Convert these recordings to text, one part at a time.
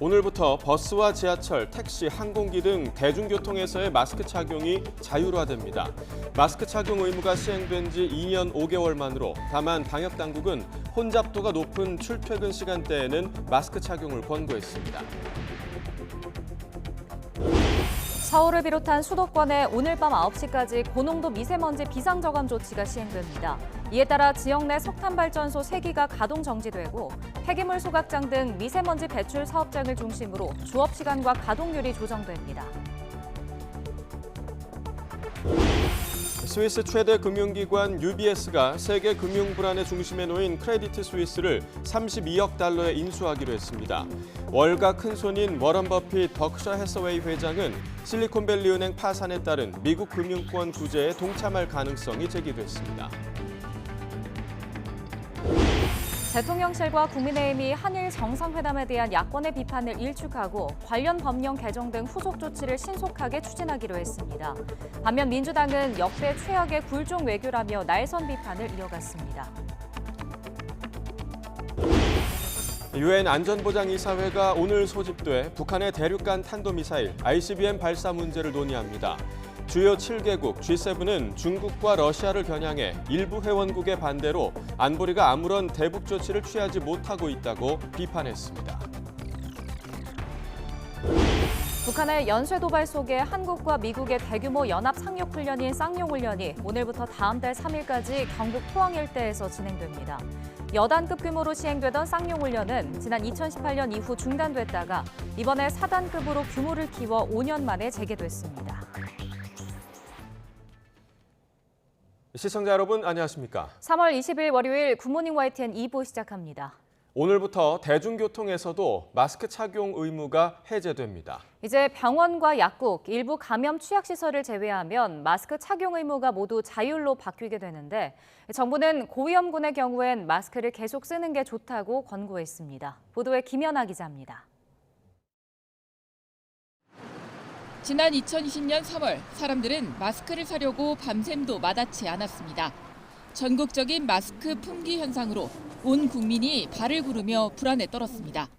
오늘부터 버스와 지하철, 택시, 항공기 등 대중교통에서의 마스크 착용이 자율화됩니다. 마스크 착용 의무가 시행된 지 2년 5개월 만으로 다만 방역당국은 혼잡도가 높은 출퇴근 시간대에는 마스크 착용을 권고했습니다. 서울을 비롯한 수도권에 오늘 밤 9시까지 고농도 미세먼지 비상저감 조치가 시행됩니다. 이에 따라 지역 내 석탄발전소 3기가 가동 정지되고 폐기물 소각장 등 미세먼지 배출 사업장을 중심으로 조업 시간과 가동률이 조정됩니다. 스위스 최대 금융기관 UBS가 세계 금융 불안의 중심에 놓인 크레디트 스위스를 32억 달러에 인수하기로 했습니다. 월가 큰손인 워런 버핏 버크셔 해서웨이 회장은 실리콘밸리 은행 파산에 따른 미국 금융권 구제에 동참할 가능성이 제기됐습니다. 대통령실과 국민의힘이 한일 정상회담에 대한 야권의 비판을 일축하고 관련 법령 개정 등 후속 조치를 신속하게 추진하기로 했습니다. 반면 민주당은 역대 최악의 굴종 외교라며 날선 비판을 이어갔습니다. 유엔 안전보장이사회가 오늘 소집돼 북한의 대륙간 탄도미사일 ICBM 발사 문제를 논의합니다. 주요 7개국 G7은 중국과 러시아를 겨냥해 일부 회원국의 반대로 안보리가 아무런 대북 조치를 취하지 못하고 있다고 비판했습니다. 북한의 연쇄 도발 속에 한국과 미국의 대규모 연합 상륙 훈련인 쌍용훈련이 오늘부터 다음 달 3일까지 경북 포항 일대에서 진행됩니다. 여단급 규모로 시행되던 쌍용훈련은 지난 2018년 이후 중단됐다가 이번에 4단급으로 규모를 키워 5년 만에 재개됐습니다. 시청자 여러분 안녕하십니까? 3월 20일 월요일 굿모닝 YTN 2부 시작합니다. 오늘부터 대중교통에서도 마스크 착용 의무가 해제됩니다. 이제 병원과 약국, 일부 감염 취약시설을 제외하면 마스크 착용 의무가 모두 자율로 바뀌게 되는데 정부는 고위험군의 경우엔 마스크를 계속 쓰는 게 좋다고 권고했습니다. 보도에 김연아 기자입니다. 지난 2020년 3월 사람들은 마스크를 사려고 밤샘도 마다치 않았습니다. 전국적인 마스크 품귀 현상으로 온 국민이 발을 구르며 불안에 떨었습니다.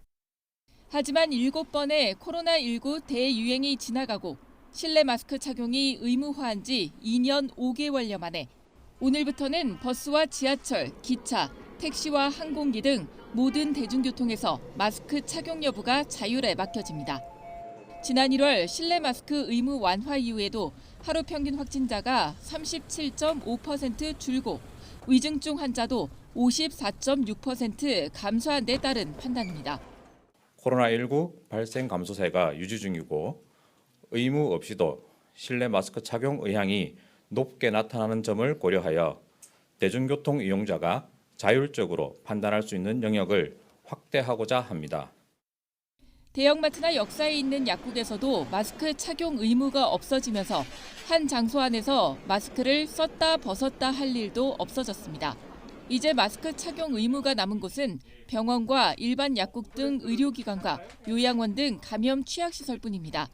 하지만 7번의 코로나19 대유행이 지나가고 실내 마스크 착용이 의무화한 지 2년 5개월여 만에 오늘부터는 버스와 지하철, 기차, 택시와 항공기 등 모든 대중교통에서 마스크 착용 여부가 자율에 맡겨집니다. 지난 1월 실내 마스크 의무 완화 이후에도 하루 평균 확진자가 37.5% 줄고 위중증 환자도 54.6% 감소한 데 따른 판단입니다. 코로나19 발생 감소세가 유지 중이고 의무 없이도 실내 마스크 착용 의향이 높게 나타나는 점을 고려하여 대중교통 이용자가 자율적으로 판단할 수 있는 영역을 확대하고자 합니다. 대형마트나 역사에 있는 약국에서도 마스크 착용 의무가 없어지면서 한 장소 안에서 마스크를 썼다 벗었다 할 일도 없어졌습니다. 이제 마스크 착용 의무가 남은 곳은 병원과 일반 약국 등 의료기관과 요양원 등 감염 취약시설뿐입니다.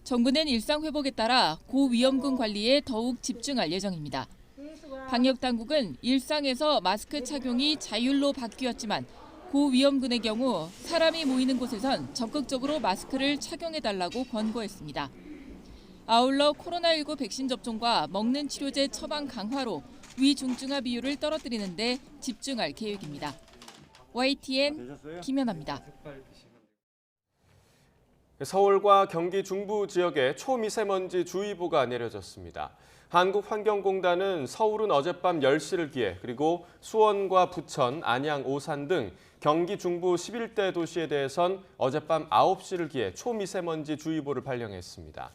정부는 일상 회복에 따라 고위험군 관리에 더욱 집중할 예정입니다. 방역당국은 일상에서 마스크 착용이 자율로 바뀌었지만 고위험군의 경우 사람이 모이는 곳에선 적극적으로 마스크를 착용해달라고 권고했습니다. 아울러 코로나19 백신 접종과 먹는 치료제 처방 강화로 위중증화 비율을 떨어뜨리는 데 집중할 계획입니다. YTN 김연아입니다. 서울과 경기 중부 지역에 초미세먼지 주의보가 내려졌습니다. 한국환경공단은 서울은 어젯밤 10시를 기해 그리고 수원과 부천, 안양, 오산 등 경기 중부 11대 도시에 대해선 어젯밤 9시를 기해 초미세먼지 주의보를 발령했습니다.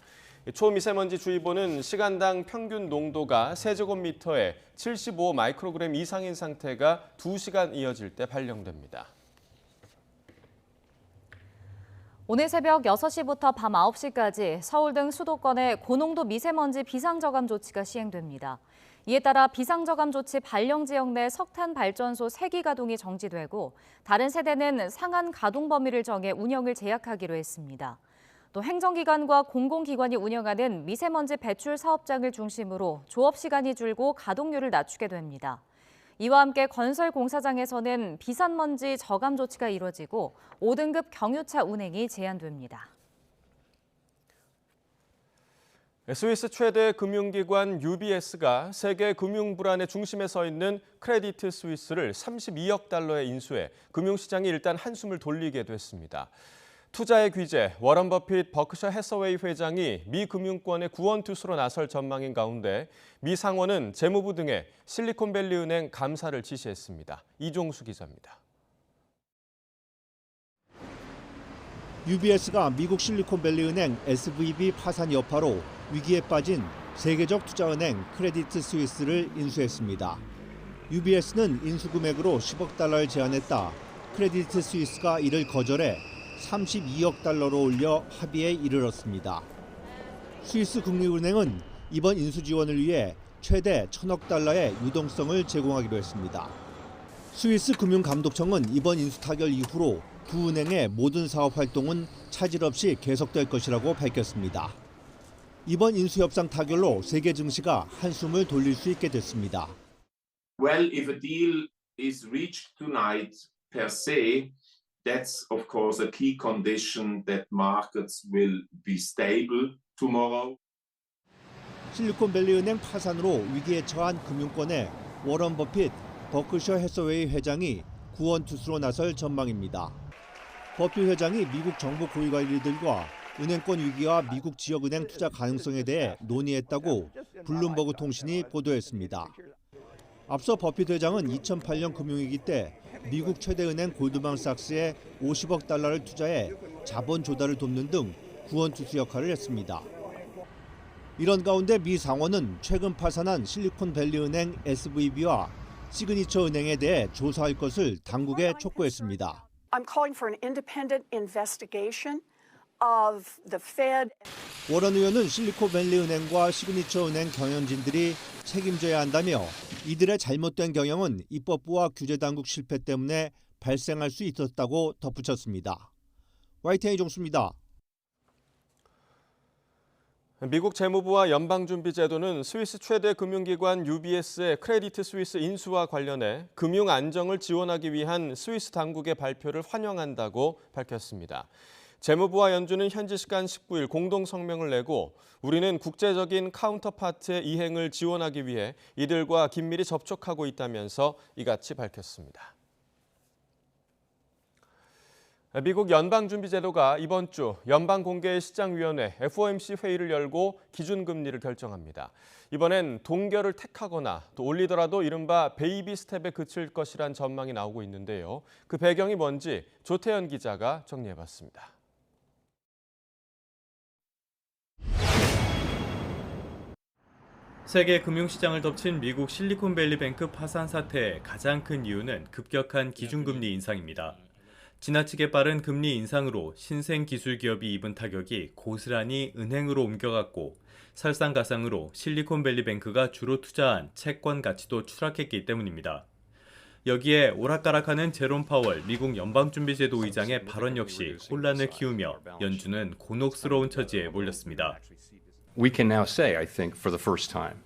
초미세먼지 주의보는 시간당 평균 농도가 세제곱미터에 75 마이크로그램 이상인 상태가 2시간 이어질 때 발령됩니다. 오늘 새벽 6시부터 밤 9시까지 서울 등 수도권에 고농도 미세먼지 비상저감 조치가 시행됩니다. 이에 따라 비상저감 조치 발령 지역 내 석탄 발전소 3기 가동이 정지되고 다른 세대는 상한 가동 범위를 정해 운영을 제약하기로 했습니다. 또 행정기관과 공공기관이 운영하는 미세먼지 배출 사업장을 중심으로 조업 시간이 줄고 가동률을 낮추게 됩니다. 이와 함께 건설 공사장에서는 비산먼지 저감 조치가 이루어지고 5등급 경유차 운행이 제한됩니다. 스위스 최대 금융기관 UBS가 세계 금융 불안의 중심에 서 있는 크레디트 스위스를 32억 달러에 인수해 금융시장이 일단 한숨을 돌리게 됐습니다. 투자의 귀재, 워런 버핏 버크셔 해서웨이 회장이 미 금융권의 구원투수로 나설 전망인 가운데 미 상원은 재무부 등에 실리콘밸리 은행 감사를 지시했습니다. 이종수 기자입니다. UBS가 미국 실리콘밸리 은행 SVB 파산 여파로 위기에 빠진 세계적 투자은행 크레디트 스위스를 인수했습니다. UBS는 인수 금액으로 10억 달러를 제안했다 크레디트 스위스가 이를 거절해 32억 달러로 올려 합의에 이르렀습니다. 스위스 국립은행은 이번 인수 지원을 위해 최대 1,000억 달러의 유동성을 제공하기로 했습니다. 스위스 금융감독청은 이번 인수 타결 이후로 두 은행의 모든 사업 활동은 차질 없이 계속될 것이라고 밝혔습니다. 이번 인수 협상 타결로 세계 증시가 한숨을 돌릴 수 있게 됐습니다. Well, if a deal is reached tonight per se, that's of course a key condition that markets will be stable tomorrow. 실리콘밸리 은행 파산으로 위기에 처한 금융권의 워런 버핏 버크셔 해서웨이 회장이 구원투수로 나설 전망입니다. 버핏 회장이 미국 정부 고위관리들과 은행권 위기와 미국 지역은행 투자 가능성에 대해 논의했다고 블룸버그 통신이 보도했습니다. 앞서 버핏 회장은 2008년 금융위기 때 미국 최대 은행 골드만삭스에 50억 달러를 투자해 자본 조달을 돕는 등 구원투수 역할을 했습니다. 이런 가운데 미 상원은 최근 파산한 실리콘밸리 은행 SVB와 시그니처 은행에 대해 조사할 것을 당국에 촉구했습니다. I'm calling for an independent investigation of the Fed. 워런 의원은 실리콘밸리 은행과 시그니처 은행 경영진들이 책임져야 한다며 이들의 잘못된 경영은 입법부와 규제당국 실패 때문에 발생할 수 있었다고 덧붙였습니다. YTN 이종수입니다. 미국 재무부와 연방준비제도는 스위스 최대 금융기관 UBS의 크레디트 스위스 인수와 관련해 금융 안정을 지원하기 위한 스위스 당국의 발표를 환영한다고 밝혔습니다. 재무부와 연준은 현지 시간 19일 공동 성명을 내고 우리는 국제적인 카운터파트의 이행을 지원하기 위해 이들과 긴밀히 접촉하고 있다면서 이같이 밝혔습니다. 미국 연방준비제도가 이번 주 연방공개시장위원회 FOMC 회의를 열고 기준금리를 결정합니다. 이번엔 동결을 택하거나 또 올리더라도 이른바 베이비 스텝에 그칠 것이란 전망이 나오고 있는데요. 그 배경이 뭔지 조태현 기자가 정리해봤습니다. 세계 금융시장을 덮친 미국 실리콘밸리뱅크 파산 사태의 가장 큰 이유는 급격한 기준금리 인상입니다. 지나치게 빠른 금리 인상으로 신생 기술 기업이 입은 타격이 고스란히 은행으로 옮겨갔고 설상가상으로 실리콘밸리뱅크가 주로 투자한 채권 가치도 추락했기 때문입니다. 여기에 오락가락하는 제롬 파월 미국 연방준비제도 의장의 발언 역시 혼란을 키우며 연준은 곤혹스러운 처지에 몰렸습니다. We can now say, I think, for the first time,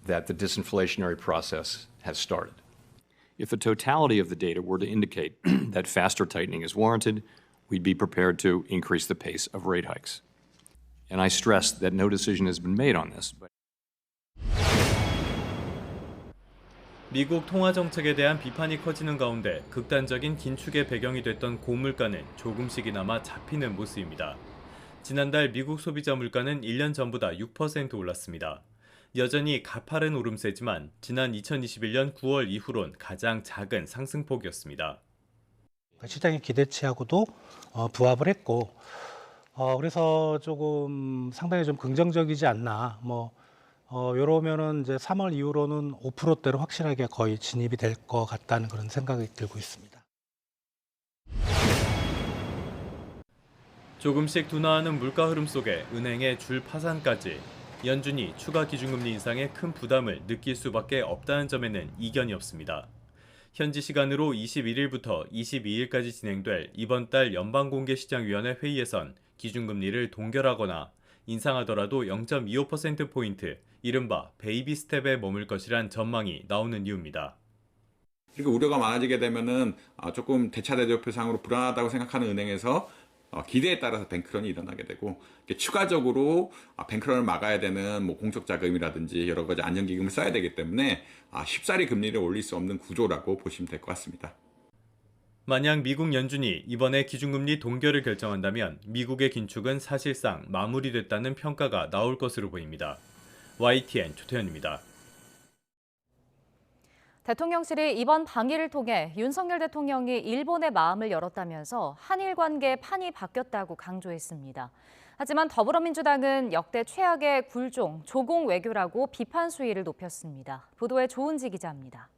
that the disinflationary process has started. If the totality of the data were to indicate that faster tightening is warranted, we'd be prepared to increase the pace of rate hikes. And I stress that no decision has been made on this. 미국 통화 정책에 대한 비판이 커지는 가운데 극단적인 긴축의 배경이 됐던 고물가는 조금씩이나마 잡히는 모습입니다. 지난달 미국 소비자 물가는 1년 전보다 6% 올랐습니다. 여전히 가파른 오름세지만 지난 2021년 9월 이후론 가장 작은 상승폭이었습니다. 시장의 기대치하고도 부합을 했고 그래서 조금 상당히 좀 긍정적이지 않나 이러면은 이제 3월 이후로는 5%대로 확실하게 거의 진입이 될 것 같다는 그런 생각이 들고 있습니다. 조금씩 둔화하는 물가 흐름 속에 은행의 줄 파산까지 연준이 추가 기준금리 인상에 큰 부담을 느낄 수밖에 없다는 점에는 이견이 없습니다. 현지 시간으로 21일부터 22일까지 진행될 이번 달 연방공개시장위원회 회의에선 기준금리를 동결하거나 인상하더라도 0.25%포인트, 이른바 베이비 스텝에 머물 것이란 전망이 나오는 이유입니다. 이렇게 우려가 많아지게 되면은 조금 대차대조표상으로 불안하다고 생각하는 은행에서 기대에 따라서 뱅크런이 일어나게 되고, 추가적으로 뱅크런을 막아야 되는 공적 자금이라든지 여러 가지 안정기금을 써야 되기 때문에 쉽사리 금리를 올릴 수 없는 구조라고 보시면 될 것 같습니다. 만약 미국 연준이 이번에 기준금리 동결을 결정한다면 미국의 긴축은 사실상 마무리됐다는 평가가 나올 것으로 보입니다. YTN 조태현입니다. 대통령실이 이번 방일을 통해 윤석열 대통령이 일본의 마음을 열었다면서 한일 관계의 판이 바뀌었다고 강조했습니다. 하지만 더불어민주당은 역대 최악의 굴종, 조공 외교라고 비판 수위를 높였습니다. 보도에 조은지 기자입니다.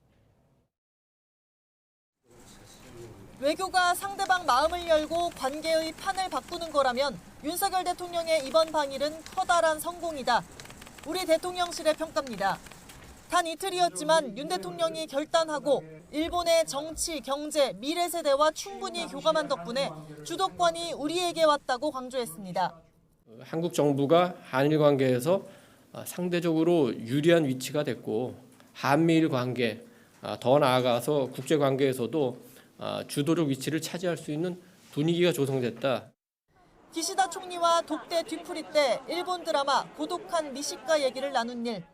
외교가 상대방 마음을 열고 관계의 판을 바꾸는 거라면 윤석열 대통령의 이번 방일은 커다란 성공이다. 우리 대통령실의 평가입니다. 단 이틀이었지만 윤 대통령이 결단하고 일본의 정치, 경제, 미래 세대와 충분히 교감한 덕분에 주도권이 우리에게 왔다고 강조했습니다. 한국 정부가 한일 관계에서 상대적으로 유리한 위치가 됐고 한미일 관계, 더 나아가서 국제 관계에서도 주도적 위치를 차지할 수 있는 분위기가 조성됐다. 기시다 총리와 독대 뒤풀이 때 일본 드라마 고독한 미식가 얘기를 나눈 일.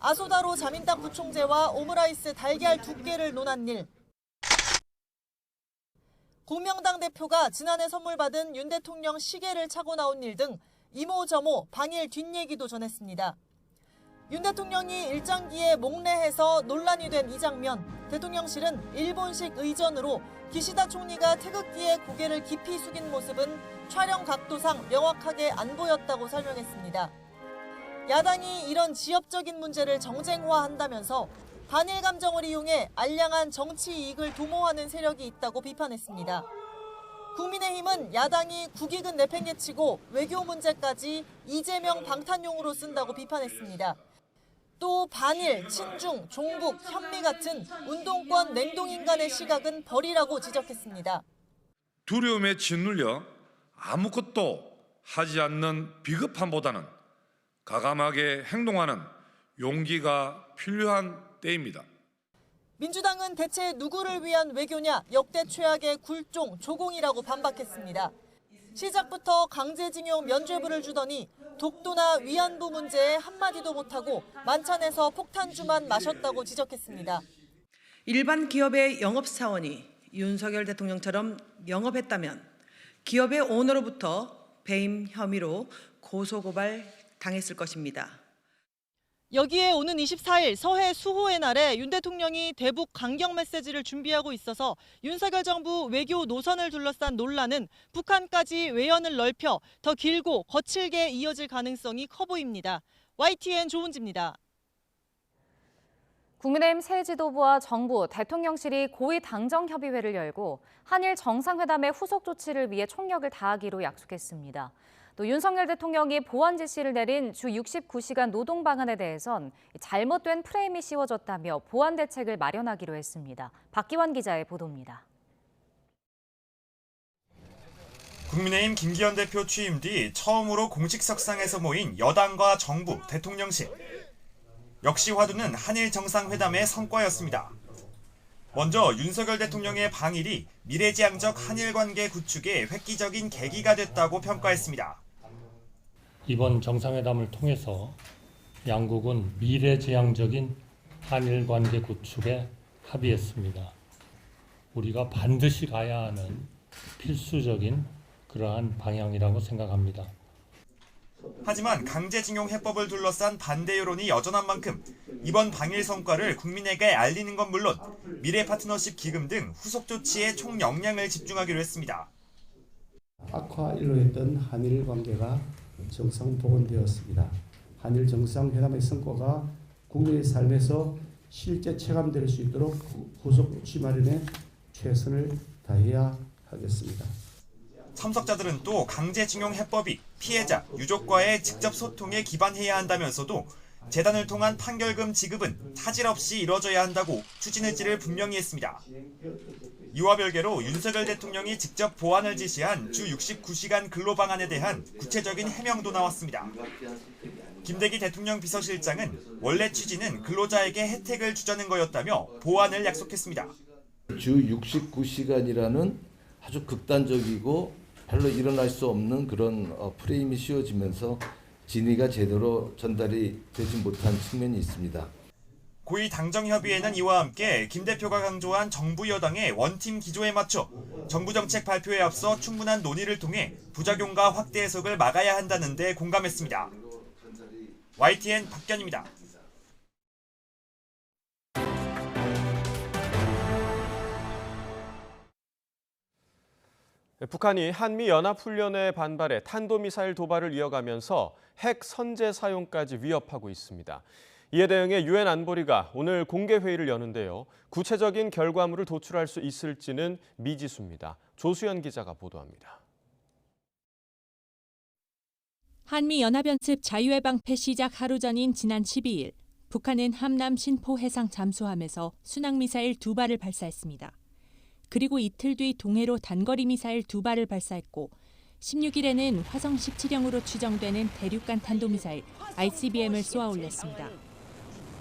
아소다로 자민당 부총재와 오므라이스 달걀 두께를 논한 일. 공명당 대표가 지난해 선물 받은 윤 대통령 시계를 차고 나온 일 등 이모저모 방일 뒷얘기도 전했습니다. 윤 대통령이 일장기에 목례해서 논란이 된 이 장면, 대통령실은 일본식 의전으로 기시다 총리가 태극기에 고개를 깊이 숙인 모습은 촬영 각도상 명확하게 안 보였다고 설명했습니다. 야당이 이런 지역적인 문제를 정쟁화한다면서 반일 감정을 이용해 알량한 정치 이익을 도모하는 세력이 있다고 비판했습니다. 국민의힘은 야당이 국익은 내팽개치고 외교 문제까지 이재명 방탄용으로 쓴다고 비판했습니다. 또 반일, 친중, 종북, 현미 같은 운동권 냉동인간의 시각은 버리라고 지적했습니다. 두려움에 짓눌려 아무것도 하지 않는 비겁함보다는 과감하게 행동하는 용기가 필요한 때입니다. 민주당은 대체 누구를 위한 외교냐, 역대 최악의 굴종, 조공이라고 반박했습니다. 시작부터 강제징용 면죄부를 주더니 독도나 위안부 문제에 한마디도 못하고 만찬에서 폭탄주만 마셨다고 지적했습니다. 일반 기업의 영업사원이 윤석열 대통령처럼 영업했다면 기업의 오너로부터 배임 혐의로 고소고발 당했을 것입니다. 여기에 오는 24일 서해 수호의 날에 윤 대통령이 대북 강경 메시지를 준비하고 있어서 윤석열 정부 외교 노선을 둘러싼 논란은 북한까지 외연을 넓혀 더 길고 거칠게 이어질 가능성이 커 보입니다. YTN 조은지입니다. 국민의힘 새 지도부와 정부, 대통령실이 고위 당정협의회를 열고 한일 정상회담의 후속 조치를 위해 총력을 다하기로 약속했습니다. 또 윤석열 대통령이 보완 지시를 내린 주 69시간 노동 방안에 대해선 잘못된 프레임이 씌워졌다며 보완 대책을 마련하기로 했습니다. 박기환 기자의 보도입니다. 국민의힘 김기현 대표 취임 뒤 처음으로 공식 석상에서 모인 여당과 정부, 대통령실. 역시 화두는 한일 정상회담의 성과였습니다. 먼저 윤석열 대통령의 방일이 미래지향적 한일 관계 구축에 획기적인 계기가 됐다고 평가했습니다. 이번 정상회담을 통해서 양국은 미래지향적인 한일 관계 구축에 합의했습니다. 우리가 반드시 가야 하는 필수적인 그러한 방향이라고 생각합니다. 하지만 강제징용 해법을 둘러싼 반대 여론이 여전한 만큼 이번 방일 성과를 국민에게 알리는 건 물론 미래 파트너십 기금 등 후속 조치에 총 역량을 집중하기로 했습니다. 악화일로 했던 한일 관계가 정상 복원되었습니다. 한일 정상회담의 성과가 국민의 삶에서 실제 체감될 수 있도록 후속 조치 마련에 최선을 다해야 하겠습니다. 참석자들은 또 강제징용 해법이 피해자, 유족과의 직접 소통에 기반해야 한다면서도 재단을 통한 판결금 지급은 타질 없이 이뤄져야 한다고 추진 의지를 분명히 했습니다. 이와 별개로 윤석열 대통령이 직접 보완을 지시한 주 69시간 근로 방안에 대한 구체적인 해명도 나왔습니다. 김대기 대통령 비서실장은 원래 취지는 근로자에게 혜택을 주자는 거였다며 보완을 약속했습니다. 주 69시간이라는 아주 극단적이고 별로 일어날 수 없는 그런 프레임이 씌워지면서 진위가 제대로 전달이 되지 못한 측면이 있습니다. 고위 당정협의회는 이와 함께 김 대표가 강조한 정부 여당의 원팀 기조에 맞춰 정부 정책 발표에 앞서 충분한 논의를 통해 부작용과 확대 해석을 막아야 한다는 데 공감했습니다. YTN 박견입니다. 북한이 한미연합훈련에 반발해 탄도미사일 도발을 이어가면서 핵 선제 사용까지 위협하고 있습니다. 이에 대응해 유엔 안보리가 오늘 공개회의를 여는데요. 구체적인 결과물을 도출할 수 있을지는 미지수입니다. 조수연 기자가 보도합니다. 한미연합연습 자유해방패 시작 하루 전인 지난 12일, 북한은 함남 신포 해상 잠수함에서 순항미사일 2발을 발사했습니다. 그리고 이틀 뒤 동해로 단거리 미사일 2발을 발사했고 16일에는 화성 17형으로 추정되는 대륙간 탄도미사일 ICBM을 쏘아 올렸습니다.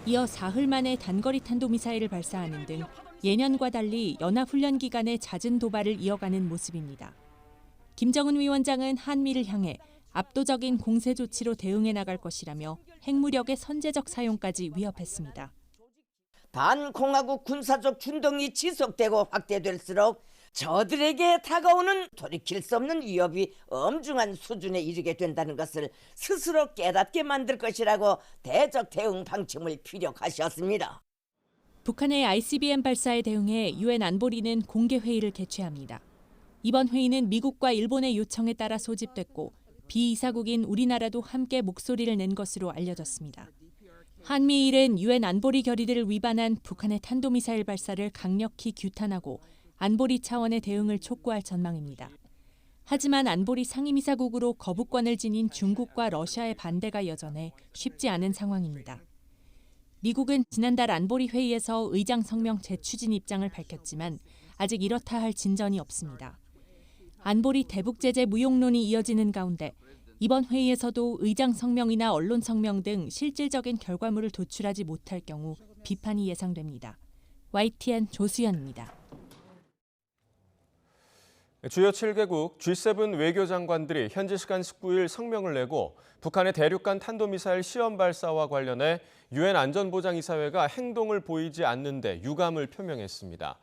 이어 사흘 만에 단거리 탄도미사일을 발사하는 등 예년과 달리 연합훈련 기간에 잦은 도발을 이어가는 모습입니다. 김정은 위원장은 한미를 향해 압도적인 공세 조치로 대응해 나갈 것이라며 핵무력의 선제적 사용까지 위협했습니다. 반공화국 군사적 준동이 지속되고 확대될수록 저들에게 다가오는 돌이킬 수 없는 위협이 엄중한 수준에 이르게 된다는 것을 스스로 깨닫게 만들 것이라고 대적 대응 방침을 피력하셨습니다. 북한의 ICBM 발사에 대응해 유엔 안보리는 공개회의를 개최합니다. 이번 회의는 미국과 일본의 요청에 따라 소집됐고 비이사국인 우리나라도 함께 목소리를 낸 것으로 알려졌습니다. 한미일은 유엔 안보리 결의들을 위반한 북한의 탄도미사일 발사를 강력히 규탄하고 안보리 차원의 대응을 촉구할 전망입니다. 하지만 안보리 상임이사국으로 거부권을 지닌 중국과 러시아의 반대가 여전해 쉽지 않은 상황입니다. 미국은 지난달 안보리 회의에서 의장 성명 재추진 입장을 밝혔지만 아직 이렇다 할 진전이 없습니다. 안보리 대북 제재 무용론이 이어지는 가운데 이번 회의에서도 의장 성명이나 언론 성명 등 실질적인 결과물을 도출하지 못할 경우 비판이 예상됩니다. YTN 조수연입니다. 주요 7개국 G7 외교장관들이 현지 시간 19일 성명을 내고 북한의 대륙간 탄도미사일 시험 발사와 관련해 유엔 안전보장이사회가 행동을 보이지 않는 데 유감을 표명했습니다.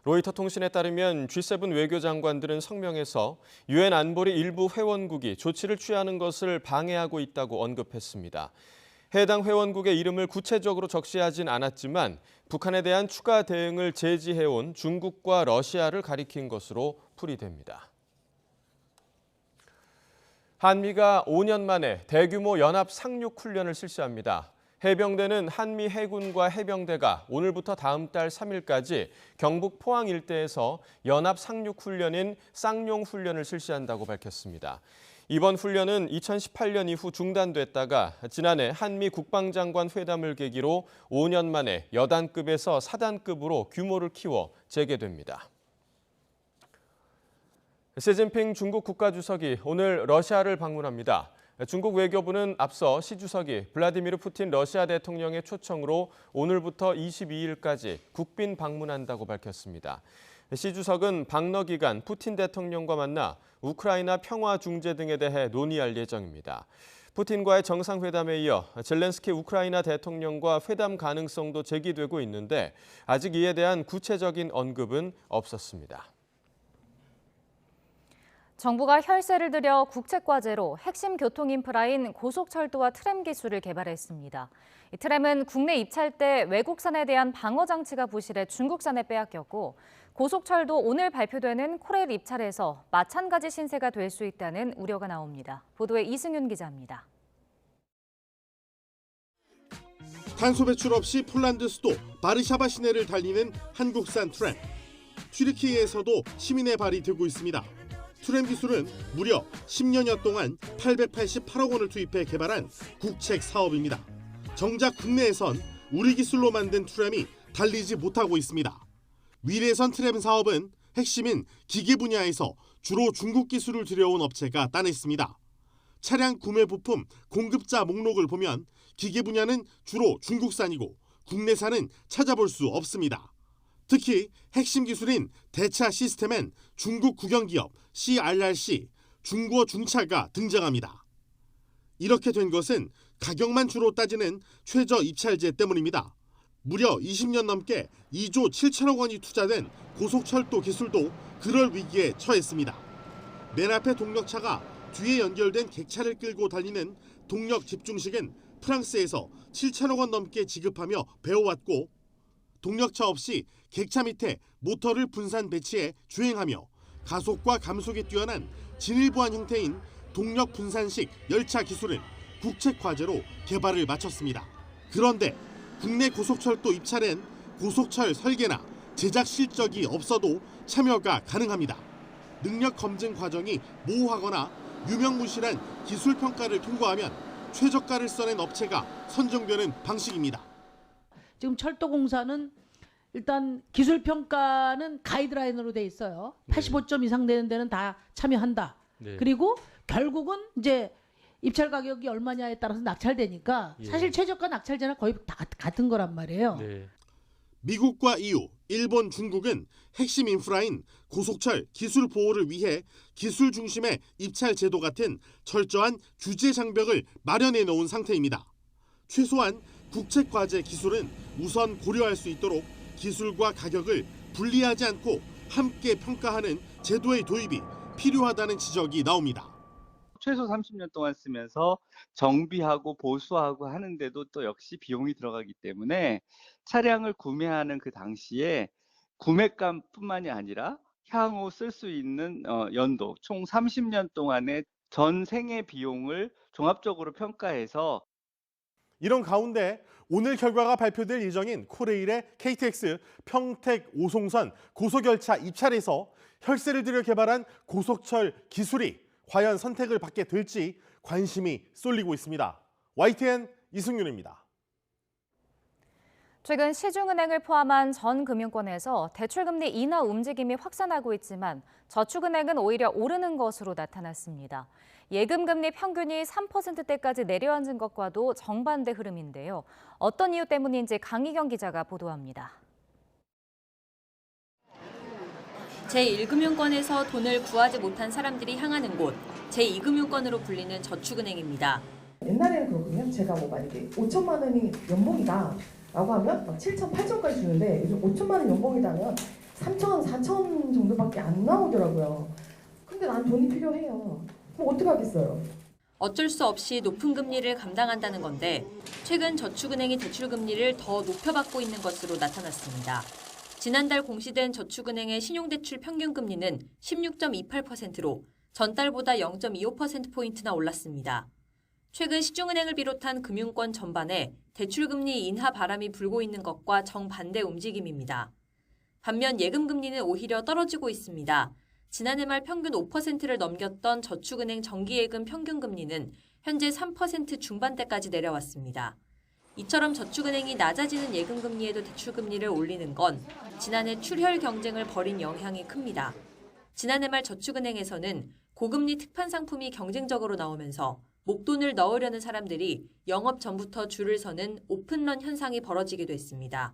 로이터 통신에 따르면 G7 외교장관들은 성명에서 유엔 안보리 일부 회원국이 조치를 취하는 것을 방해하고 있다고 언급했습니다. 해당 회원국의 이름을 구체적으로 적시하진 않았지만 북한에 대한 추가 대응을 제지해온 중국과 러시아를 가리킨 것으로 풀이됩니다. 한미가 5년 만에 대규모 연합 상륙 훈련을 실시합니다. 해병대는 한미 해군과 해병대가 오늘부터 다음 달 3일까지 경북 포항 일대에서 연합 상륙 훈련인 쌍용 훈련을 실시한다고 밝혔습니다. 이번 훈련은 2018년 이후 중단됐다가 지난해 한미 국방장관 회담을 계기로 5년 만에 여단급에서 사단급으로 규모를 키워 재개됩니다. 시진핑 중국 국가주석이 오늘 러시아를 방문합니다. 중국 외교부는 앞서 시 주석이 블라디미르 푸틴 러시아 대통령의 초청으로 오늘부터 22일까지 국빈 방문한다고 밝혔습니다. 시 주석은 방러 기간 푸틴 대통령과 만나 우크라이나 평화 중재 등에 대해 논의할 예정입니다. 푸틴과의 정상회담에 이어 젤렌스키 우크라이나 대통령과 회담 가능성도 제기되고 있는데 아직 이에 대한 구체적인 언급은 없었습니다. 정부가 혈세를 들여 국책과제로 핵심 교통 인프라인 고속철도와 트램 기술을 개발했습니다. 이 트램은 국내 입찰 때 외국산에 대한 방어 장치가 부실해 중국산에 빼앗겼고 고속철도 오늘 발표되는 코레일 입찰에서 마찬가지 신세가 될 수 있다는 우려가 나옵니다. 보도에 이승윤 기자입니다. 탄소 배출 없이 폴란드 수도 바르샤바 시내를 달리는 한국산 트램. 튀르키예에서도 시민의 발이 들고 있습니다. 트램 기술은 무려 10년여 동안 888억 원을 투입해 개발한 국책 사업입니다. 정작 국내에선 우리 기술로 만든 트램이 달리지 못하고 있습니다. 위례선 트램 사업은 핵심인 기계 분야에서 주로 중국 기술을 들여온 업체가 따냈습니다. 차량 구매 부품 공급자 목록을 보면 기계 분야는 주로 중국산이고 국내산은 찾아볼 수 없습니다. 특히 핵심 기술인 대차 시스템엔 중국 국영기업 CRRC, 중고중차가 등장합니다. 이렇게 된 것은 가격만 주로 따지는 최저 입찰제 때문입니다. 무려 20년 넘게 2조 7천억 원이 투자된 고속철도 기술도 그럴 위기에 처했습니다. 맨 앞에 동력차가 뒤에 연결된 객차를 끌고 달리는 동력 집중식은 프랑스에서 7천억 원 넘게 지급하며 배워왔고 동력차 없이 객차 밑에 모터를 분산 배치해 주행하며 가속과 감속이 뛰어난 진일보한 형태인 동력 분산식 열차 기술은 국책과제로 개발을 마쳤습니다. 그런데 국내 고속철도 입찰엔 고속철 설계나 제작 실적이 없어도 참여가 가능합니다. 능력 검증 과정이 모호하거나 유명무실한 기술 평가를 통과하면 최저가를 써낸 업체가 선정되는 방식입니다. 지금 철도공사는 일단 기술 평가는 가이드라인으로 돼 있어요. 85점 이상 되는 데는 다 참여한다. 네. 그리고 결국은 이제 입찰 가격이 얼마냐에 따라서 낙찰되니까 사실 최저가 낙찰제나 거의 다 같은 거란 말이에요. 네. 미국과 EU, 일본, 중국은 핵심 인프라인 고속철 기술 보호를 위해 기술 중심의 입찰 제도 같은 철저한 규제 장벽을 마련해 놓은 상태입니다. 최소한 국책과제 기술은 우선 고려할 수 있도록 기술과 가격을 분리하지 않고 함께 평가하는 제도의 도입이 필요하다는 지적이 나옵니다. 최소 30년 동안 쓰면서 정비하고 보수하고 하는데도 또 역시 비용이 들어가기 때문에 차량을 구매하는 그 당시에 구매값뿐만이 아니라 향후 쓸 수 있는 연도 총 30년 동안의 전 생애 비용을 종합적으로 평가해서 이런 가운데 오늘 결과가 발표될 예정인 코레일의 KTX 평택 오송선 고속열차 입찰에서 혈세를 들여 개발한 고속철 기술이 과연 선택을 받게 될지 관심이 쏠리고 있습니다. YTN 이승윤입니다. 최근 시중은행을 포함한 전 금융권에서 대출금리 인하 움직임이 확산하고 있지만 저축은행은 오히려 오르는 것으로 나타났습니다. 예금금리 평균이 3%대까지 내려앉은 것과도 정반대 흐름인데요. 어떤 이유 때문인지 강희경 기자가 보도합니다. 제1금융권에서 돈을 구하지 못한 사람들이 향하는 곳, 제2금융권으로 불리는 저축은행입니다. 옛날에는 그렇거든요. 제가 뭐 만약에 5천만 원이 연봉이다 라고 하면 막 7천, 8천까지 주는데 요즘 5천만 원 연봉이다면 3천, 4천 정도밖에 안 나오더라고요. 근데 난 돈이 필요해요. 그럼 어떻게 하겠어요? 어쩔 수 없이 높은 금리를 감당한다는 건데 최근 저축은행이 대출금리를 더 높여받고 있는 것으로 나타났습니다. 지난달 공시된 저축은행의 신용대출 평균금리는 16.28%로 전달보다 0.25%포인트나 올랐습니다. 최근 시중은행을 비롯한 금융권 전반에 대출금리 인하 바람이 불고 있는 것과 정반대 움직임입니다. 반면 예금금리는 오히려 떨어지고 있습니다. 지난해 말 평균 5%를 넘겼던 저축은행 정기예금 평균금리는 현재 3% 중반대까지 내려왔습니다. 이처럼 저축은행이 낮아지는 예금금리에도 대출금리를 올리는 건 지난해 출혈 경쟁을 벌인 영향이 큽니다. 지난해 말 저축은행에서는 고금리 특판 상품이 경쟁적으로 나오면서 목돈을 넣으려는 사람들이 영업 전부터 줄을 서는 오픈런 현상이 벌어지기도 했습니다.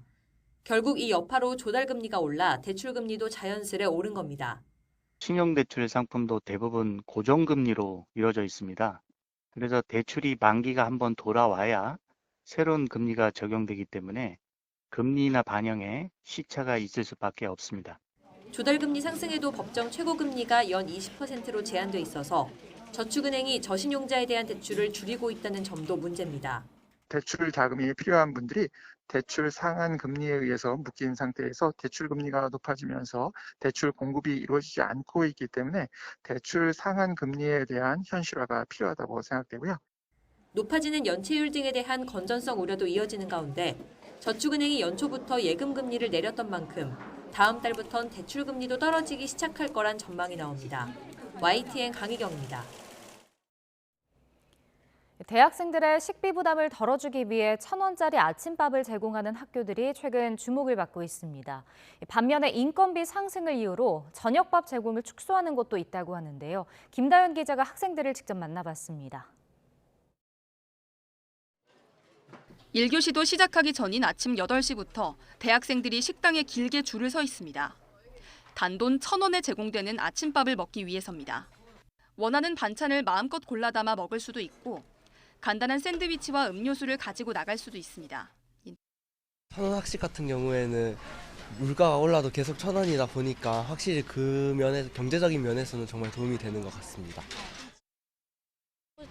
결국 이 여파로 조달금리가 올라 대출금리도 자연스레 오른 겁니다. 신용대출 상품도 대부분 고정금리로 이루어져 있습니다. 그래서 대출이 만기가 한번 돌아와야 새로운 금리가 적용되기 때문에 금리나 반영에 시차가 있을 수밖에 없습니다. 조달금리 상승에도 법정 최고금리가 연 20%로 제한돼 있어서 저축은행이 저신용자에 대한 대출을 줄이고 있다는 점도 문제입니다. 대출 자금이 필요한 분들이 대출 상한 금리에 의해서 묶인 상태에서 대출 금리가 높아지면서 대출 공급이 이루어지지 않고 있기 때문에 대출 상한 금리에 대한 현실화가 필요하다고 생각되고요. 높아지는 연체율 등에 대한 건전성 우려도 이어지는 가운데 저축은행이 연초부터 예금금리를 내렸던 만큼 다음 달부턴 대출금리도 떨어지기 시작할 거란 전망이 나옵니다. YTN 강희경입니다. 대학생들의 식비 부담을 덜어주기 위해 1,000원짜리 아침밥을 제공하는 학교들이 최근 주목을 받고 있습니다. 반면에 인건비 상승을 이유로 저녁밥 제공을 축소하는 곳도 있다고 하는데요. 김다현 기자가 학생들을 직접 만나봤습니다. 1교시도 시작하기 전인 아침 8시부터 대학생들이 식당에 길게 줄을 서 있습니다. 단돈 1,000원에 제공되는 아침밥을 먹기 위해서입니다. 원하는 반찬을 마음껏 골라 담아 먹을 수도 있고 간단한 샌드위치와 음료수를 가지고 나갈 수도 있습니다. 1,000원 학식 같은 경우에는 물가가 올라도 계속 1,000원이다 보니까 확실히 그 면에서 경제적인 면에서는 정말 도움이 되는 것 같습니다.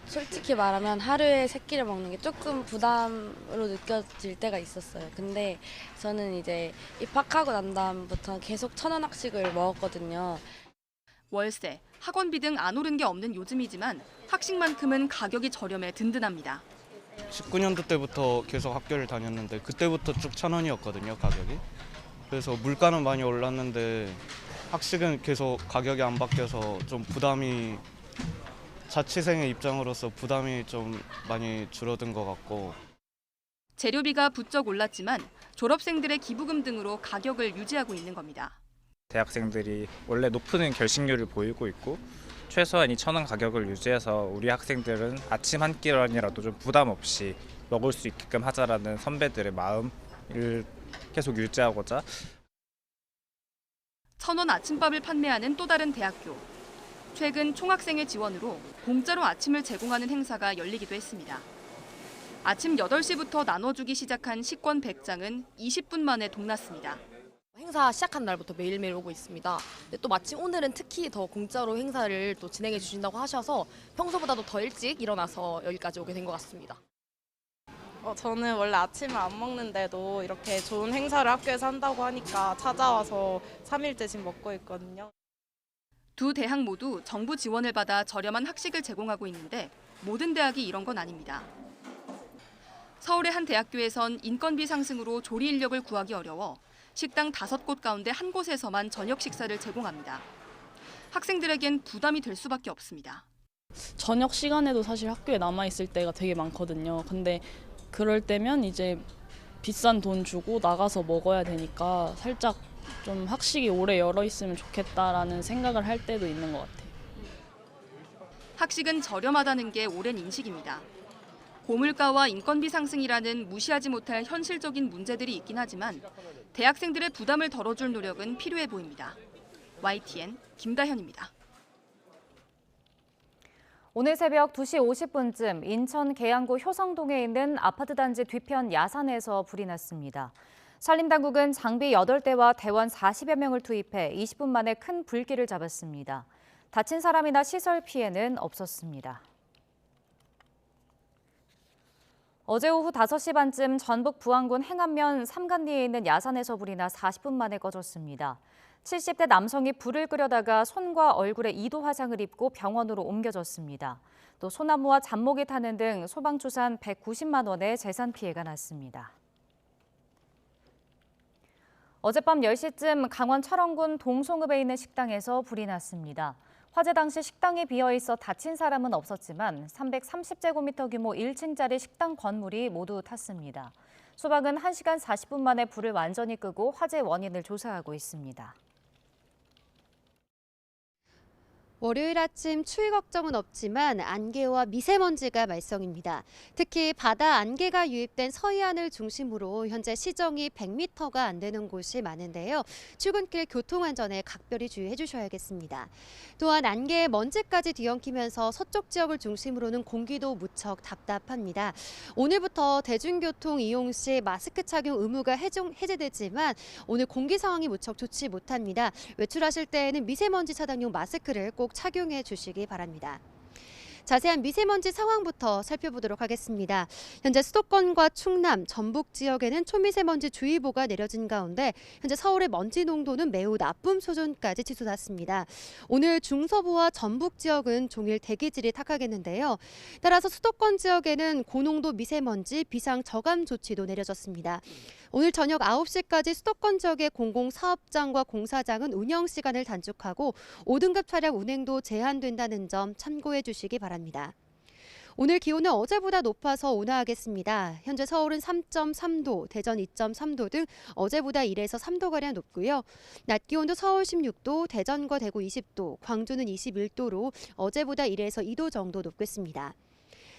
솔직히 말하면 하루에 3끼를 먹는 게 조금 부담으로 느껴질 때가 있었어요. 근데 저는 이제 입학하고 난 다음부터 계속 1,000원 학식을 먹었거든요. 월세, 학원비 등 안 오른 게 없는 요즘이지만 학식만큼은 가격이 저렴해 든든합니다. 19년도 때부터 계속 학교를 다녔는데 그때부터 쭉 1,000원이었거든요, 가격이. 그래서 물가는 많이 올랐는데 학식은 계속 가격이 안 바뀌어서 좀 부담이 자취생의 입장으로서 부담이 좀 많이 줄어든 것 같고. 재료비가 부쩍 올랐지만 졸업생들의 기부금 등으로 가격을 유지하고 있는 겁니다. 대학생들이 원래 높은 결식률을 보이고 있고 최소한 이 1,000원 가격을 유지해서 우리 학생들은 아침 한 끼런이라도 좀 부담 없이 먹을 수 있게끔 하자라는 선배들의 마음을 계속 유지하고자 1,000원 아침밥을 판매하는 또 다른 대학교. 최근 총학생의 지원으로 공짜로 아침을 제공하는 행사가 열리기도 했습니다. 아침 8시부터 나눠주기 시작한 식권 100장은 20분 만에 동났습니다. 행사 시작한 날부터 매일매일 오고 있습니다. 근데 또 마침 오늘은 특히 더 공짜로 행사를 또 진행해 주신다고 하셔서 평소보다도 더 일찍 일어나서 여기까지 오게 된 것 같습니다. 저는 원래 아침을 안 먹는데도 이렇게 좋은 행사를 학교에서 한다고 하니까 찾아와서 3일째 지금 먹고 있거든요. 두 대학 모두 정부 지원을 받아 저렴한 학식을 제공하고 있는데 모든 대학이 이런 건 아닙니다. 서울의 한 대학교에선 인건비 상승으로 조리 인력을 구하기 어려워 식당 5곳 가운데 한 곳에서만 저녁 식사를 제공합니다. 학생들에겐 부담이 될 수밖에 없습니다. 저녁 시간에도 사실 학교에 남아있을 때가 되게 많거든요. 근데 그럴 때면 이제 비싼 돈 주고 나가서 먹어야 되니까 살짝 좀 학식이 오래 열어 있으면 좋겠다라는 생각을 할 때도 있는 것 같아요. 학식은 저렴하다는 게 오랜 인식입니다. 고물가와 인건비 상승이라는 무시하지 못할 현실적인 문제들이 있긴 하지만 대학생들의 부담을 덜어줄 노력은 필요해 보입니다. YTN 김다현입니다. 오늘 새벽 2시 50분쯤 인천 계양구 효성동에 있는 아파트 단지 뒤편 야산에서 불이 났습니다. 산림당국은 장비 8대와 대원 40여 명을 투입해 20분 만에 큰 불길을 잡았습니다. 다친 사람이나 시설 피해는 없었습니다. 어제 오후 5시 반쯤 전북 부안군 행안면 삼간리에 있는 야산에서 불이 나 40분 만에 꺼졌습니다. 70대 남성이 불을 끄려다가 손과 얼굴에 2도 화상을 입고 병원으로 옮겨졌습니다. 또 소나무와 잡목이 타는 등 소방추산 190만 원의 재산 피해가 났습니다. 어젯밤 10시쯤 강원 철원군 동송읍에 있는 식당에서 불이 났습니다. 화재 당시 식당이 비어있어 다친 사람은 없었지만 330제곱미터 규모 1층짜리 식당 건물이 모두 탔습니다. 소방은 1시간 40분 만에 불을 완전히 끄고 화재 원인을 조사하고 있습니다. 월요일 아침 추위 걱정은 없지만 안개와 미세먼지가 말썽입니다. 특히 바다 안개가 유입된 서해안을 중심으로 현재 시정이 100m가 안 되는 곳이 많은데요. 출근길 교통안전에 각별히 주의해 주셔야겠습니다. 또한 안개에 먼지까지 뒤엉키면서 서쪽 지역을 중심으로는 공기도 무척 답답합니다. 오늘부터 대중교통 이용 시 마스크 착용 의무가 해제되지만 오늘 공기 상황이 무척 좋지 못합니다. 외출하실 때에는 미세먼지 차단용 마스크를 꼭 착용해 주시기 바랍니다. 자세한 미세먼지 상황부터 살펴보도록 하겠습니다. 현재 수도권과 충남, 전북 지역에는 초미세먼지 주의보가 내려진 가운데 현재 서울의 먼지 농도는 매우 나쁨 수준까지 치솟았습니다. 오늘 중서부와 전북 지역은 종일 대기질이 탁하겠는데요. 따라서 수도권 지역에는 고농도 미세먼지 비상 저감 조치도 내려졌습니다. 오늘 저녁 9시까지 수도권 지역의 공공사업장과 공사장은 운영 시간을 단축하고 5등급 차량 운행도 제한된다는 점 참고해 주시기 바랍니다. 오늘 기온은 어제보다 높아서 온화하겠습니다. 현재 서울은 3.3도, 대전 2.3도 등 어제보다 1에서 3도가량 높고요. 낮 기온도 서울 16도, 대전과 대구 20도, 광주는 21도로 어제보다 1에서 2도 정도 높겠습니다.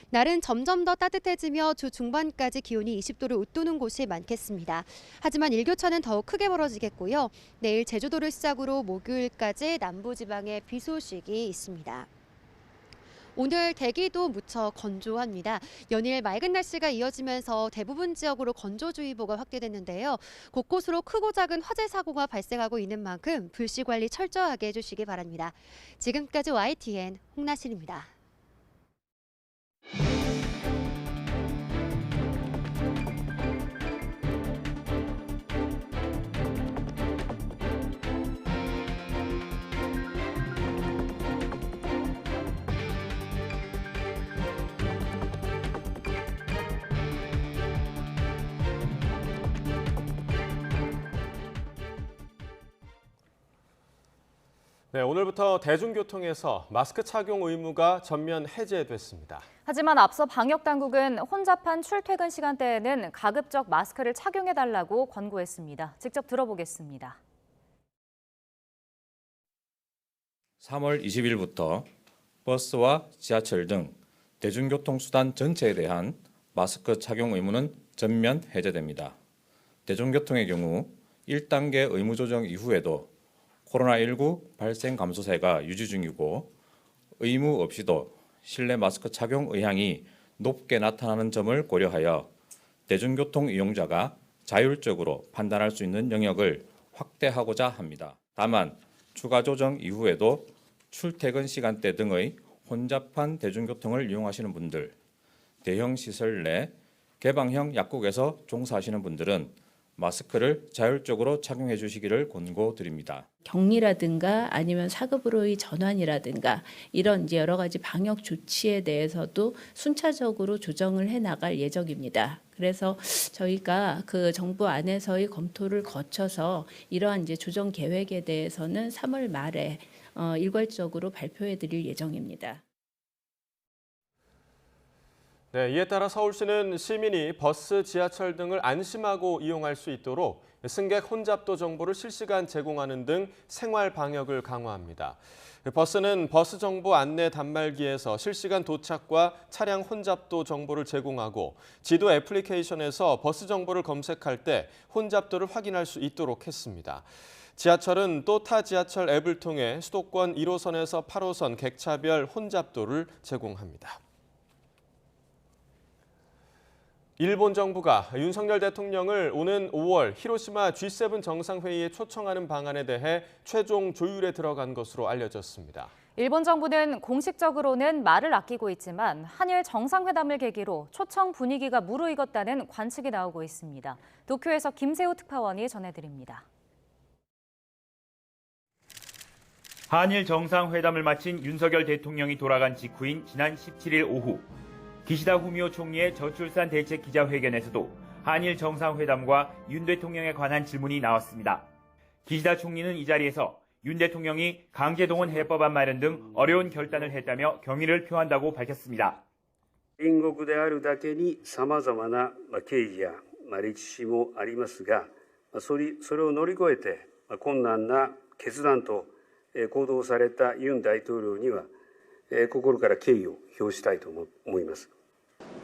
날은 점점 더 따뜻해지며 주 중반까지 기온이 20도를 웃도는 곳이 많겠습니다. 하지만 일교차는 더욱 크게 벌어지겠고요. 내일 제주도를 시작으로 목요일까지 남부지방에 비 소식이 있습니다. 오늘 대기도 무척 건조합니다. 연일 맑은 날씨가 이어지면서 대부분 지역으로 건조주의보가 확대됐는데요. 곳곳으로 크고 작은 화재 사고가 발생하고 있는 만큼 불씨 관리 철저하게 해주시기 바랍니다. 지금까지 YTN 홍나신입니다. 네, 오늘부터 대중교통에서 마스크 착용 의무가 전면 해제됐습니다. 하지만 앞서 방역당국은 혼잡한 출퇴근 시간대에는 가급적 마스크를 착용해달라고 권고했습니다. 직접 들어보겠습니다. 3월 20일부터 버스와 지하철 등 대중교통수단 전체에 대한 마스크 착용 의무는 전면 해제됩니다. 대중교통의 경우 1단계 의무 조정 이후에도 코로나19 발생 감소세가 유지 중이고 의무 없이도 실내 마스크 착용 의향이 높게 나타나는 점을 고려하여 대중교통 이용자가 자율적으로 판단할 수 있는 영역을 확대하고자 합니다. 다만 추가 조정 이후에도 출퇴근 시간대 등의 혼잡한 대중교통을 이용하시는 분들, 대형 시설 내 개방형 약국에서 종사하시는 분들은 마스크를 자율적으로 착용해 주시기를 권고드립니다. 격리라든가 아니면 사급으로의 전환이라든가 이런 이제 여러 가지 방역 조치에 대해서도 순차적으로 조정을 해 나갈 예정입니다. 그래서 저희가 그 정부 안에서의 검토를 거쳐서 이러한 이제 조정 계획에 대해서는 3월 말에 일괄적으로 발표해 드릴 예정입니다. 네, 이에 따라 서울시는 시민이 버스, 지하철 등을 안심하고 이용할 수 있도록 승객 혼잡도 정보를 실시간 제공하는 등 생활 방역을 강화합니다. 버스는 버스 정보 안내 단말기에서 실시간 도착과 차량 혼잡도 정보를 제공하고 지도 애플리케이션에서 버스 정보를 검색할 때 혼잡도를 확인할 수 있도록 했습니다. 지하철은 또 타 지하철 앱을 통해 수도권 1호선에서 8호선 객차별 혼잡도를 제공합니다. 일본 정부가 윤석열 대통령을 오는 5월 히로시마 G7 정상회의에 초청하는 방안에 대해 최종 조율에 들어간 것으로 알려졌습니다. 일본 정부는 공식적으로는 말을 아끼고 있지만 한일 정상회담을 계기로 초청 분위기가 무르익었다는 관측이 나오고 있습니다. 도쿄에서 김세호 특파원이 전해드립니다. 한일 정상회담을 마친 윤석열 대통령이 돌아간 직후인 지난 17일 오후 기시다 후미오 총리의 저출산 대책 기자회견에서도 한일 정상회담과 윤 대통령에 관한 질문이 나왔습니다. 기시다 총리는 이 자리에서 윤 대통령이 강제동원 해법안 마련 등 어려운 결단을 했다며 경의를 표한다고 밝혔습니다. 隣国であるだけに様々な経緯や歴史もありますが、それを乗り越えて困難な決断と行動されたユン大統領には心から敬意を表したいと思います。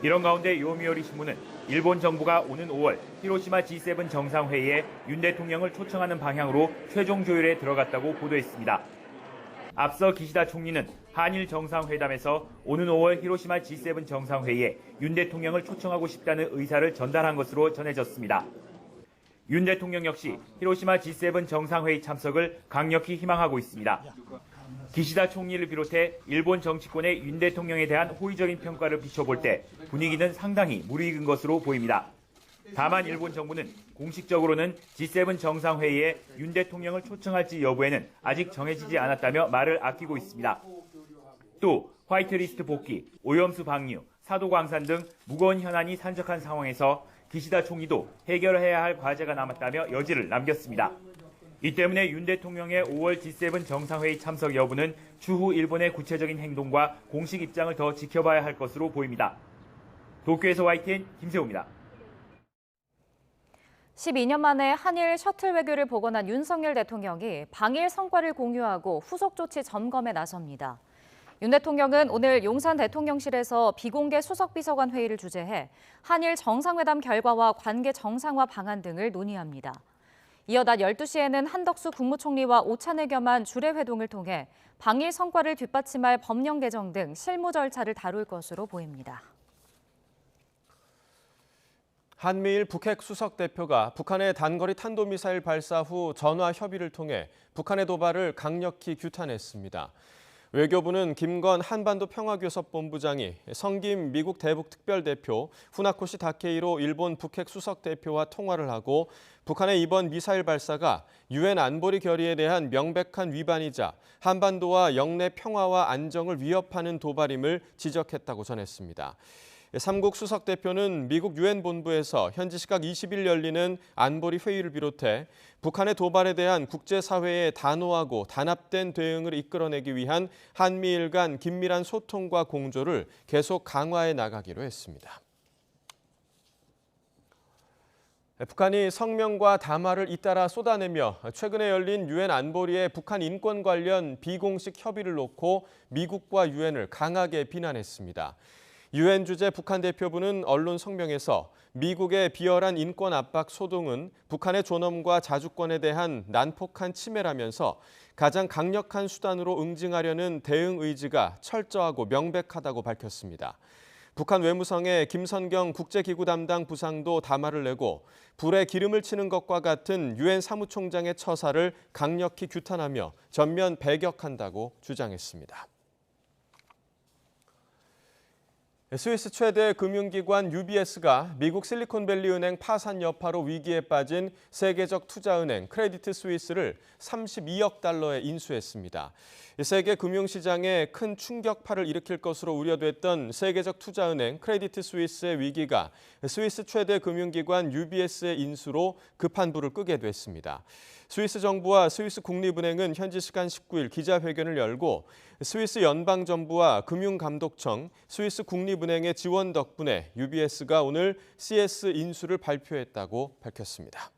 이런 가운데 요미우리 신문은 일본 정부가 오는 5월 히로시마 G7 정상회의에 윤 대통령을 초청하는 방향으로 최종 조율에 들어갔다고 보도했습니다. 앞서 기시다 총리는 한일 정상회담에서 오는 5월 히로시마 G7 정상회의에 윤 대통령을 초청하고 싶다는 의사를 전달한 것으로 전해졌습니다. 윤 대통령 역시 히로시마 G7 정상회의 참석을 강력히 희망하고 있습니다. 기시다 총리를 비롯해 일본 정치권의 윤 대통령에 대한 호의적인 평가를 비춰볼 때 분위기는 상당히 무르익은 것으로 보입니다. 다만 일본 정부는 공식적으로는 G7 정상회의에 윤 대통령을 초청할지 여부에는 아직 정해지지 않았다며 말을 아끼고 있습니다. 또 화이트리스트 복귀, 오염수 방류, 사도광산 등 무거운 현안이 산적한 상황에서 기시다 총리도 해결해야 할 과제가 남았다며 여지를 남겼습니다. 이 때문에 윤 대통령의 5월 G7 정상회의 참석 여부는 추후 일본의 구체적인 행동과 공식 입장을 더 지켜봐야 할 것으로 보입니다. 도쿄에서 YTN 김세호입니다. 12년 만에 한일 셔틀 외교를 복원한 윤석열 대통령이 방일 성과를 공유하고 후속 조치 점검에 나섭니다. 윤 대통령은 오늘 용산 대통령실에서 비공개 수석비서관 회의를 주재해 한일 정상회담 결과와 관계 정상화 방안 등을 논의합니다. 이어 낮 12시에는 한덕수 국무총리와 오찬을 겸한 주례회동을 통해 방일 성과를 뒷받침할 법령 개정 등 실무 절차를 다룰 것으로 보입니다. 한미일 북핵 수석 대표가 북한의 단거리 탄도미사일 발사 후 전화 협의를 통해 북한의 도발을 강력히 규탄했습니다. 외교부는 김건 한반도 평화교섭본부장이 성김 미국 대북 특별대표 후나코시 다케이로 일본 북핵 수석 대표와 통화를 하고 북한의 이번 미사일 발사가 유엔 안보리 결의에 대한 명백한 위반이자 한반도와 영내 평화와 안정을 위협하는 도발임을 지적했다고 전했습니다. 삼국 수석 대표는 미국 유엔 본부에서 현지 시각 20일 열리는 안보리 회의를 비롯해 북한의 도발에 대한 국제사회의 단호하고 단합된 대응을 이끌어내기 위한 한미일 간 긴밀한 소통과 공조를 계속 강화해 나가기로 했습니다. 북한이 성명과 담화를 잇따라 쏟아내며 최근에 열린 유엔 안보리의 북한 인권 관련 비공식 협의를 놓고 미국과 유엔을 강하게 비난했습니다. 유엔 주재 북한 대표부는 언론 성명에서 미국의 비열한 인권 압박 소동은 북한의 존엄과 자주권에 대한 난폭한 침해라면서 가장 강력한 수단으로 응징하려는 대응 의지가 철저하고 명백하다고 밝혔습니다. 북한 외무성의 김선경 국제기구 담당 부상도 담화를 내고 불에 기름을 치는 것과 같은 유엔 사무총장의 처사를 강력히 규탄하며 전면 배격한다고 주장했습니다. 스위스 최대 금융기관 UBS가 미국 실리콘밸리 은행 파산 여파로 위기에 빠진 세계적 투자은행 크레디트 스위스를 32억 달러에 인수했습니다. 세계 금융시장에 큰 충격파를 일으킬 것으로 우려됐던 세계적 투자은행 크레디트 스위스의 위기가 스위스 최대 금융기관 UBS의 인수로 급한 불을 끄게 됐습니다. 스위스 정부와 스위스 국립은행은 현지 시간 19일 기자회견을 열고 스위스 연방정부와 금융감독청, 스위스 국립은행의 지원 덕분에 UBS가 오늘 CS 인수를 발표했다고 밝혔습니다.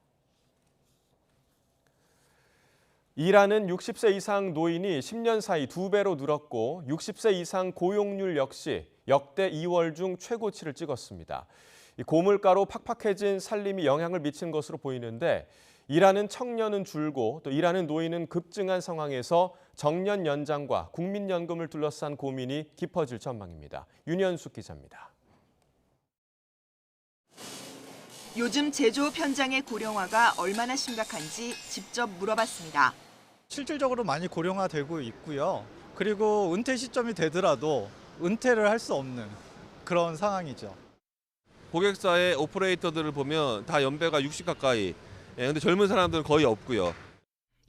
일하는 60세 이상 노인이 10년 사이 2배로 늘었고 60세 이상 고용률 역시 역대 2월 중 최고치를 찍었습니다. 고물가로 팍팍해진 살림이 영향을 미친 것으로 보이는데 일하는 청년은 줄고 또 일하는 노인은 급증한 상황에서 정년 연장과 국민연금을 둘러싼 고민이 깊어질 전망입니다. 윤현숙 기자입니다. 요즘 제조업 현장의 고령화가 얼마나 심각한지 직접 물어봤습니다. 실질적으로 많이 고령화되고 있고요. 그리고 은퇴 시점이 되더라도 은퇴를 할 수 없는 그런 상황이죠. 고객사의 오퍼레이터들을 보면 다 연배가 60 가까이. 근데 젊은 사람들은 거의 없고요.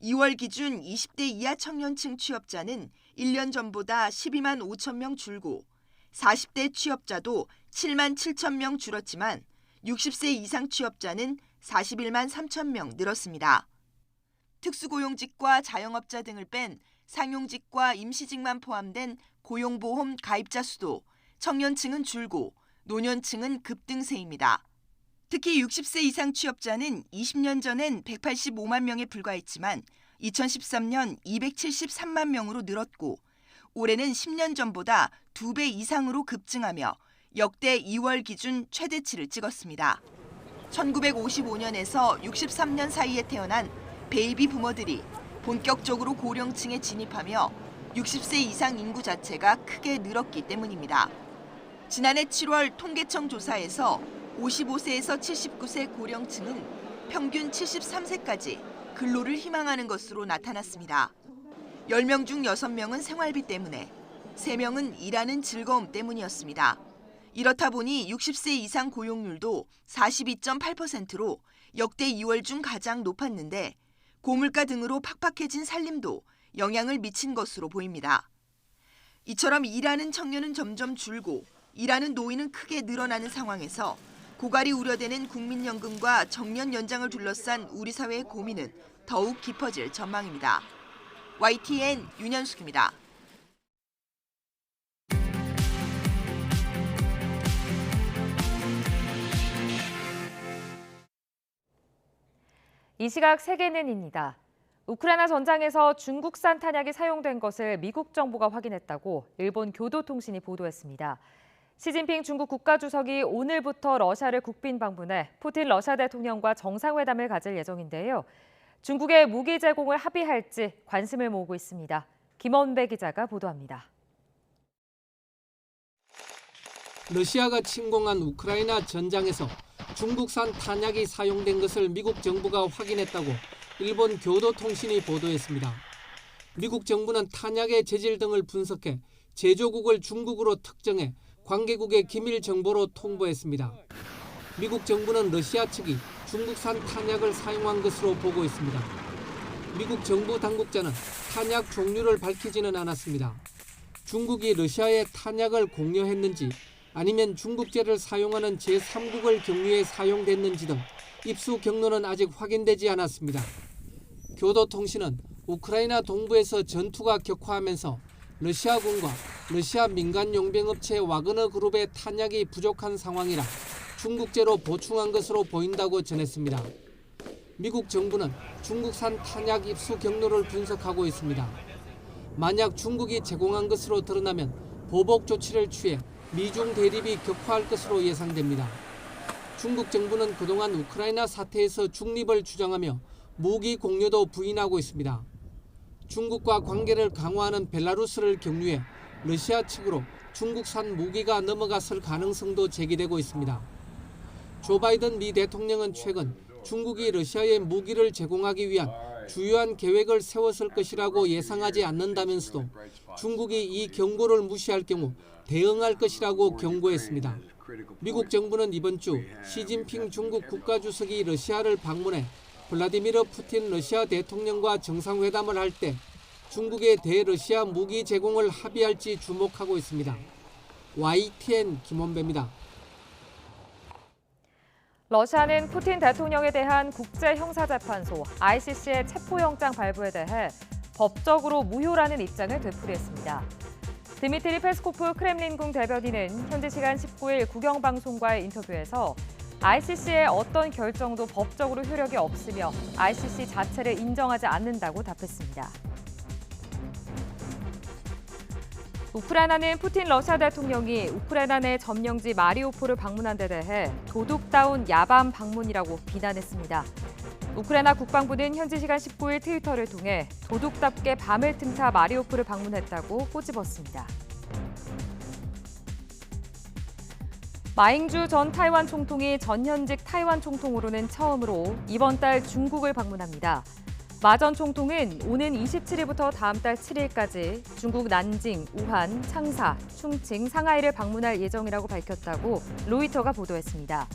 2월 기준 20대 이하 청년층 취업자는 1년 전보다 12만 5천 명 줄고 40대 취업자도 7만 7천 명 줄었지만 60세 이상 취업자는 41만 3천 명 늘었습니다. 특수고용직과 자영업자 등을 뺀 상용직과 임시직만 포함된 고용보험 가입자 수도 청년층은 줄고 노년층은 급등세입니다. 특히 60세 이상 취업자는 20년 전엔 185만 명에 불과했지만 2013년 273만 명으로 늘었고 올해는 10년 전보다 2배 이상으로 급증하며 역대 2월 기준 최대치를 찍었습니다. 1955년에서 63년 사이에 태어난 베이비 부머들이 본격적으로 고령층에 진입하며 60세 이상 인구 자체가 크게 늘었기 때문입니다. 지난해 7월 통계청 조사에서 55세에서 79세 고령층은 평균 73세까지 근로를 희망하는 것으로 나타났습니다. 10명 중 6명은 생활비 때문에, 3명은 일하는 즐거움 때문이었습니다. 이렇다 보니 60세 이상 고용률도 42.8%로 역대 2월 중 가장 높았는데 고물가 등으로 팍팍해진 살림도 영향을 미친 것으로 보입니다. 이처럼 일하는 청년은 점점 줄고 일하는 노인은 크게 늘어나는 상황에서 고갈이 우려되는 국민연금과 정년 연장을 둘러싼 우리 사회의 고민은 더욱 깊어질 전망입니다. YTN 윤현숙입니다. 이 시각 세계는입니다. 우크라이나 전장에서 중국산 탄약이 사용된 것을 미국 정부가 확인했다고 일본 교도통신이 보도했습니다. 시진핑 중국 국가주석이 오늘부터 러시아를 국빈 방문해 푸틴 러시아 대통령과 정상회담을 가질 예정인데요. 중국의 무기 제공을 합의할지 관심을 모으고 있습니다. 김원배 기자가 보도합니다. 러시아가 침공한 우크라이나 전장에서 중국산 탄약이 사용된 것을 미국 정부가 확인했다고 일본 교도통신이 보도했습니다. 미국 정부는 탄약의 재질 등을 분석해 제조국을 중국으로 특정해 관계국의 기밀 정보로 통보했습니다. 미국 정부는 러시아 측이 중국산 탄약을 사용한 것으로 보고 있습니다. 미국 정부 당국자는 탄약 종류를 밝히지는 않았습니다. 중국이 러시아에 탄약을 공여했는지 아니면 중국제를 사용하는 제3국을 경유해 사용됐는지 등 입수 경로는 아직 확인되지 않았습니다. 교도통신은 우크라이나 동부에서 전투가 격화하면서 러시아군과 러시아 민간 용병업체 와그너 그룹의 탄약이 부족한 상황이라 중국제로 보충한 것으로 보인다고 전했습니다. 미국 정부는 중국산 탄약 입수 경로를 분석하고 있습니다. 만약 중국이 제공한 것으로 드러나면 보복 조치를 취해 미중 대립이 격화할 것으로 예상됩니다. 중국 정부는 그동안 우크라이나 사태에서 중립을 주장하며 무기 공유도 부인하고 있습니다. 중국과 관계를 강화하는 벨라루스를 경유해 러시아 측으로 중국산 무기가 넘어갔을 가능성도 제기되고 있습니다. 조 바이든 미 대통령은 최근 중국이 러시아에 무기를 제공하기 위한 주요한 계획을 세웠을 것이라고 예상하지 않는다면서도 중국이 이 경고를 무시할 경우 대응할 것이라고 경고했습니다. 미국 정부는 이번 주 시진핑 중국 국가주석이 러시아를 방문해 블라디미르 푸틴 러시아 대통령과 정상회담을 할 때 중국의 대러시아 무기 제공을 합의할지 주목하고 있습니다. YTN 김원배입니다. 러시아는 푸틴 대통령에 대한 국제형사재판소 ICC의 체포영장 발부에 대해 법적으로 무효라는 입장을 되풀이했습니다. 드미트리 페스코프 크렘린궁 대변인은 현지 시간 19일 국영방송과의 인터뷰에서 ICC의 어떤 결정도 법적으로 효력이 없으며 ICC 자체를 인정하지 않는다고 답했습니다. 우크라이나는 푸틴 러시아 대통령이 우크라이나 내 점령지 마리우폴을 방문한 데 대해 도둑다운 야밤 방문이라고 비난했습니다. 우크라이나 국방부는 현지 시간 19일 트위터를 통해 도둑답게 밤을 틈타 마리우폴을 방문했다고 꼬집었습니다. 마잉주 전 타이완 총통이 전현직 타이완 총통으로는 처음으로 이번 달 중국을 방문합니다. 마 전 총통은 오는 27일부터 다음 달 7일까지 중국 난징, 우한, 창사, 충칭, 상하이를 방문할 예정이라고 밝혔다고 로이터가 보도했습니다.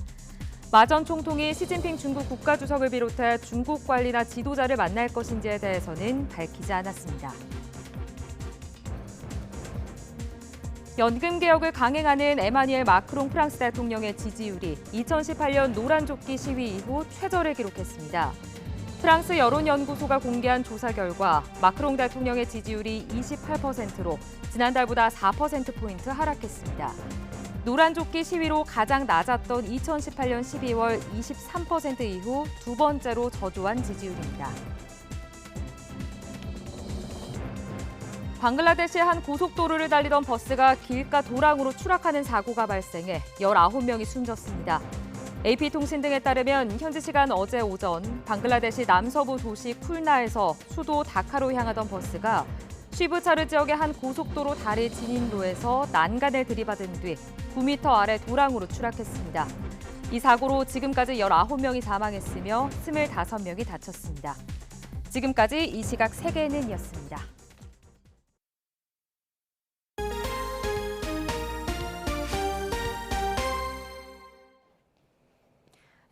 마 전 총통이 시진핑 중국 국가주석을 비롯해 중국 관리나 지도자를 만날 것인지에 대해서는 밝히지 않았습니다. 연금 개혁을 강행하는 에마뉘엘 마크롱 프랑스 대통령의 지지율이 2018년 노란조끼 시위 이후 최저를 기록했습니다. 프랑스 여론연구소가 공개한 조사 결과 마크롱 대통령의 지지율이 28%로 지난달보다 4%포인트 하락했습니다. 노란조끼 시위로 가장 낮았던 2018년 12월 23% 이후 두 번째로 저조한 지지율입니다. 방글라데시 한 고속도로를 달리던 버스가 길가 도랑으로 추락하는 사고가 발생해 19명이 숨졌습니다. AP통신 등에 따르면 현지 시간 어제 오전 방글라데시 남서부 도시 쿨나에서 수도 다카로 향하던 버스가 쉬브차르 지역의 한 고속도로 다리 진입로에서 난간을 들이받은 뒤 9m 아래 도랑으로 추락했습니다. 이 사고로 지금까지 19명이 사망했으며 25명이 다쳤습니다. 지금까지 이 시각 세계는이었습니다.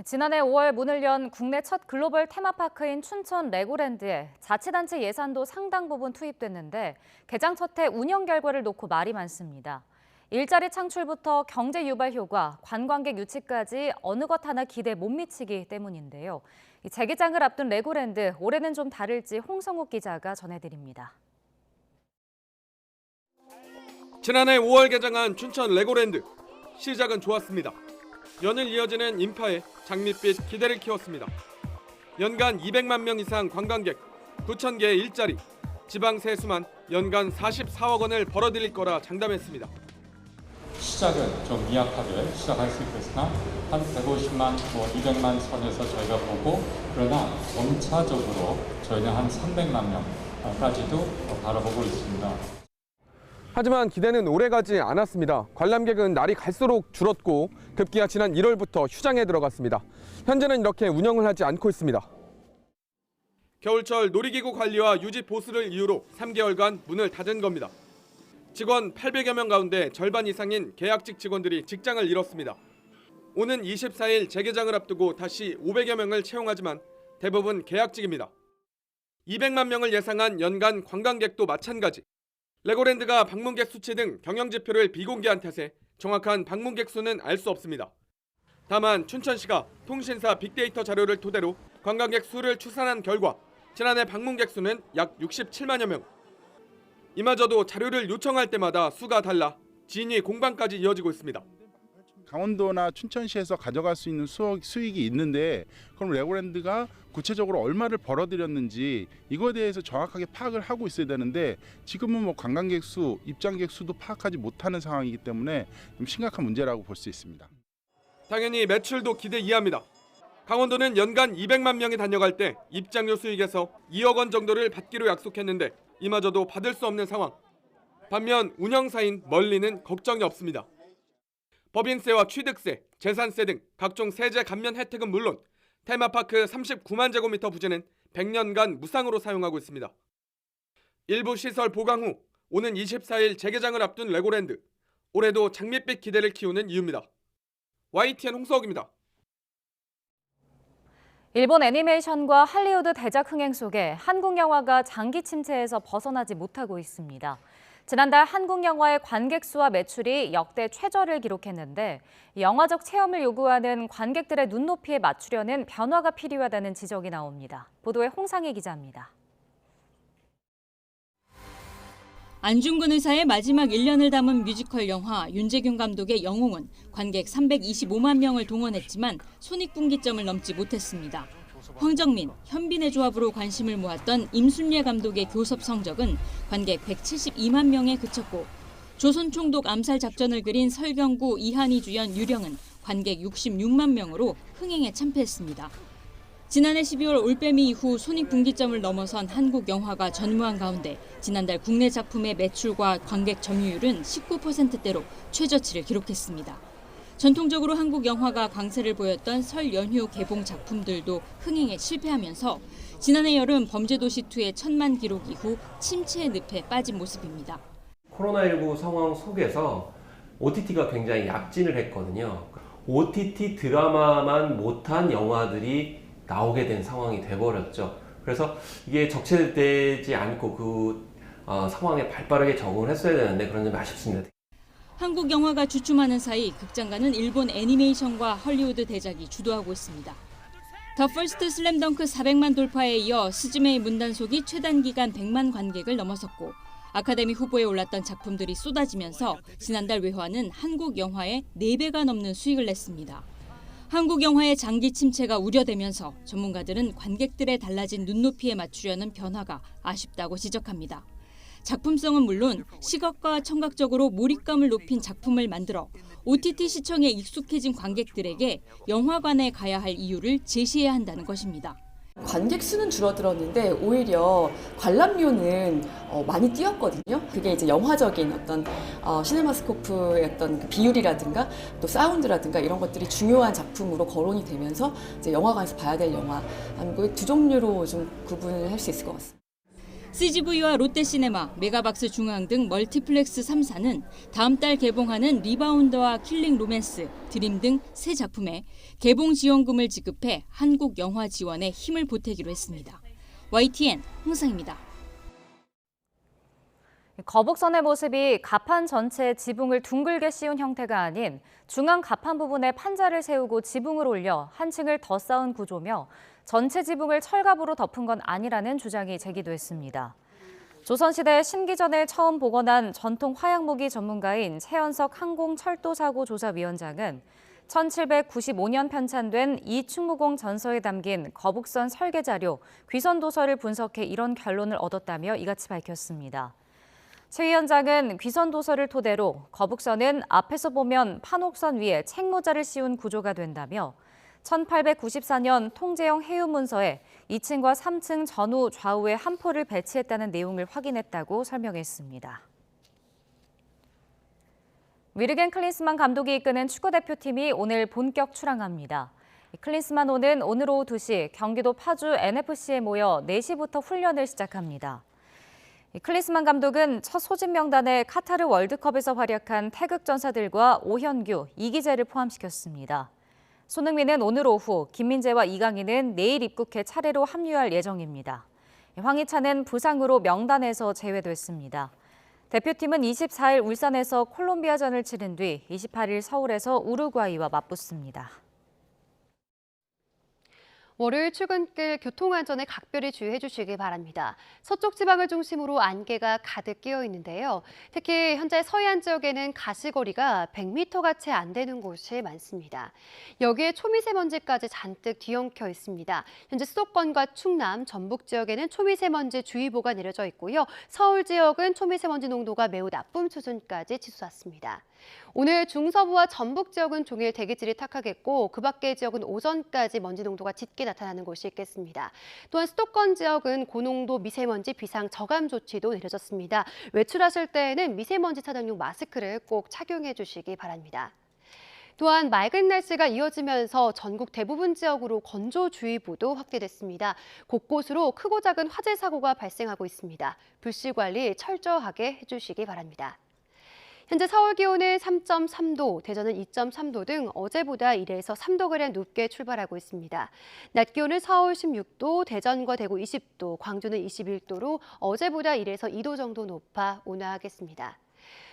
지난해 5월 문을 연 국내 첫 글로벌 테마파크인 춘천 레고랜드에 자치단체 예산도 상당 부분 투입됐는데 개장 첫 해 운영 결과를 놓고 말이 많습니다. 일자리 창출부터 경제 유발 효과, 관광객 유치까지 어느 것 하나 기대에 못 미치기 때문인데요. 재개장을 앞둔 레고랜드, 올해는 좀 다를지 홍성욱 기자가 전해드립니다. 지난해 5월 개장한 춘천 레고랜드. 시작은 좋았습니다. 연일 이어지는 인파에 장밋빛 기대를 키웠습니다. 연간 200만 명 이상 관광객, 9천 개의 일자리, 지방 세수만 연간 44억 원을 벌어들일 거라 장담했습니다. 시작은 좀 미약하게 시작할 수 있겠으나 한 150만, 200만 선에서 저희가 보고, 그러나 점차적으로 저희는 한 300만 명까지도 바라보고 있습니다. 하지만 기대는 오래가지 않았습니다. 관람객은 날이 갈수록 줄었고 급기야 지난 1월부터 휴장에 들어갔습니다. 현재는 이렇게 운영을 하지 않고 있습니다. 겨울철 놀이기구 관리와 유지 보수를 이유로 3개월간 문을 닫은 겁니다. 직원 800여 명 가운데 절반 이상인 계약직 직원들이 직장을 잃었습니다. 오는 24일 재개장을 앞두고 다시 500여 명을 채용하지만 대부분 계약직입니다. 200만 명을 예상한 연간 관광객도 마찬가지. 레고랜드가 방문객 수치 등 경영 지표를 비공개한 탓에 정확한 방문객 수는 알 수 없습니다. 다만 춘천시가 통신사 빅데이터 자료를 토대로 관광객 수를 추산한 결과 지난해 방문객 수는 약 67만여 명. 이마저도 자료를 요청할 때마다 수가 달라 진위 공방까지 이어지고 있습니다. 강원도나 춘천시에서 가져갈 수 있는 수익이 있는데, 그럼 레고랜드가 구체적으로 얼마를 벌어들였는지 이거에 대해서 정확하게 파악을 하고 있어야 되는데, 지금은 뭐 관광객 수, 입장객 수도 파악하지 못하는 상황이기 때문에 좀 심각한 문제라고 볼 수 있습니다. 당연히 매출도 기대 이하입니다. 강원도는 연간 200만 명이 다녀갈 때 입장료 수익에서 2억 원 정도를 받기로 약속했는데 이마저도 받을 수 없는 상황. 반면 운영사인 멀리는 걱정이 없습니다. 법인세와 취득세, 재산세 등 각종 세제 감면 혜택은 물론 테마파크 39만 제곱미터 부지는 100년간 무상으로 사용하고 있습니다. 일부 시설 보강 후 오는 24일 재개장을 앞둔 레고랜드. 올해도 장밋빛 기대를 키우는 이유입니다. YTN 홍서욱입니다. 일본 애니메이션과 할리우드 대작 흥행 속에 한국 영화가 장기 침체에서 벗어나지 못하고 있습니다. 지난달 한국 영화의 관객 수와 매출이 역대 최저를 기록했는데 영화적 체험을 요구하는 관객들의 눈높이에 맞추려는 변화가 필요하다는 지적이 나옵니다. 보도에 홍상희 기자입니다. 안중근 의사의 마지막 1년을 담은 뮤지컬 영화 윤재균 감독의 영웅은 관객 325만 명을 동원했지만 손익분기점을 넘지 못했습니다. 황정민, 현빈의 조합으로 관심을 모았던 임순례 감독의 교섭 성적은 관객 172만 명에 그쳤고, 조선 총독 암살 작전을 그린 설경구, 이한희 주연 유령은 관객 66만 명으로 흥행에 참패했습니다. 지난해 12월 올빼미 이후 손익분기점을 넘어선 한국 영화가 전무한 가운데 지난달 국내 작품의 매출과 관객 점유율은 19%대로 최저치를 기록했습니다. 전통적으로 한국 영화가 강세를 보였던 설 연휴 개봉 작품들도 흥행에 실패하면서 지난해 여름 범죄도시2의 1000만 기록 이후 침체의 늪에 빠진 모습입니다. 코로나19 상황 속에서 OTT가 굉장히 약진을 했거든요. OTT 드라마만 못한 영화들이 나오게 된 상황이 돼버렸죠. 그래서 이게 적체되지 않고 그 상황에 발빠르게 적응을 했어야 되는데 그런 점이 아쉽습니다. 한국 영화가 주춤하는 사이 극장가는 일본 애니메이션과 헐리우드 대작이 주도하고 있습니다. 더 퍼스트 슬램덩크 400만 돌파에 이어 스즈메의 문단속이 최단 기간 100만 관객을 넘어섰고, 아카데미 후보에 올랐던 작품들이 쏟아지면서 지난달 외화는 한국 영화의 4배가 넘는 수익을 냈습니다. 한국 영화의 장기 침체가 우려되면서 전문가들은 관객들의 달라진 눈높이에 맞추려는 변화가 아쉽다고 지적합니다. 작품성은 물론 시각과 청각적으로 몰입감을 높인 작품을 만들어 OTT 시청에 익숙해진 관객들에게 영화관에 가야 할 이유를 제시해야 한다는 것입니다. 관객 수는 줄어들었는데 오히려 관람료는 많이 뛰었거든요. 그게 이제 영화적인 어떤 시네마스코프의 어떤 그 비율이라든가 또 사운드라든가 이런 것들이 중요한 작품으로 거론이 되면서 이제 영화관에서 봐야 될 영화, 두 종류로 좀 구분을 할 수 있을 것 같습니다. CGV와 롯데시네마, 메가박스 중앙 등 멀티플렉스 3사는 다음 달 개봉하는 리바운더와 킬링 로맨스, 드림 등 세 작품에 개봉 지원금을 지급해 한국 영화 지원에 힘을 보태기로 했습니다. YTN 홍상입니다. 거북선의 모습이 갑판 전체에 지붕을 둥글게 씌운 형태가 아닌 중앙 갑판 부분에 판자를 세우고 지붕을 올려 한 층을 더 쌓은 구조며 전체 지붕을 철갑으로 덮은 건 아니라는 주장이 제기됐습니다. 조선시대 신기전을 처음 복원한 전통 화약무기 전문가인 최연석 항공철도사고조사위원장은 1795년 편찬된 이충무공 전서에 담긴 거북선 설계 자료, 귀선도서를 분석해 이런 결론을 얻었다며 이같이 밝혔습니다. 최 위원장은 귀선도서를 토대로 거북선은 앞에서 보면 판옥선 위에 책모자를 씌운 구조가 된다며 1894년 통제형 해유문서에 2층과 3층 전후 좌우에 함포를 배치했다는 내용을 확인했다고 설명했습니다. 위르겐 클린스만 감독이 이끄는 축구대표팀이 오늘 본격 출항합니다. 클린스만호는 오늘 오후 2시 경기도 파주 NFC에 모여 4시부터 훈련을 시작합니다. 클린스만 감독은 첫 소집 명단에 카타르 월드컵에서 활약한 태극 전사들과 오현규, 이기재를 포함시켰습니다. 손흥민은 오늘 오후, 김민재와 이강인은 내일 입국해 차례로 합류할 예정입니다. 황희찬은 부상으로 명단에서 제외됐습니다. 대표팀은 24일 울산에서 콜롬비아전을 치른 뒤 28일 서울에서 우루과이와 맞붙습니다. 월요일 출근길 교통안전에 각별히 주의해 주시기 바랍니다. 서쪽 지방을 중심으로 안개가 가득 끼어 있는데요. 특히 현재 서해안 지역에는 가시거리가 100m가 채 안 되는 곳이 많습니다. 여기에 초미세먼지까지 잔뜩 뒤엉켜 있습니다. 현재 수도권과 충남, 전북 지역에는 초미세먼지 주의보가 내려져 있고요. 서울 지역은 초미세먼지 농도가 매우 나쁨 수준까지 치솟았습니다. 오늘 중서부와 전북 지역은 종일 대기질이 탁하겠고 그 밖의 지역은 오전까지 먼지 농도가 짙게 나타나는 곳이 있겠습니다. 또한 수도권 지역은 고농도 미세먼지 비상 저감 조치도 내려졌습니다. 외출하실 때에는 미세먼지 차단용 마스크를 꼭 착용해 주시기 바랍니다. 또한 맑은 날씨가 이어지면서 전국 대부분 지역으로 건조주의보도 확대됐습니다. 곳곳으로 크고 작은 화재 사고가 발생하고 있습니다. 불씨 관리 철저하게 해주시기 바랍니다. 현재 서울 기온은 3.3도, 대전은 2.3도 등 어제보다 1에서 3도가량 높게 출발하고 있습니다. 낮 기온은 서울 16도, 대전과 대구 20도, 광주는 21도로 어제보다 1에서 2도 정도 높아 온화하겠습니다.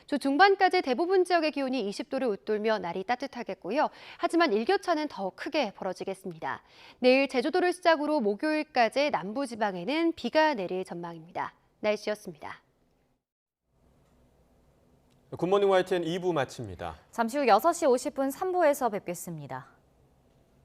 주 중반까지 대부분 지역의 기온이 20도를 웃돌며 날이 따뜻하겠고요. 하지만 일교차는 더 크게 벌어지겠습니다. 내일 제주도를 시작으로 목요일까지 남부지방에는 비가 내릴 전망입니다. 날씨였습니다. 굿모닝 YTN 2부 마칩니다. 잠시 후 6시 50분 3부에서 뵙겠습니다.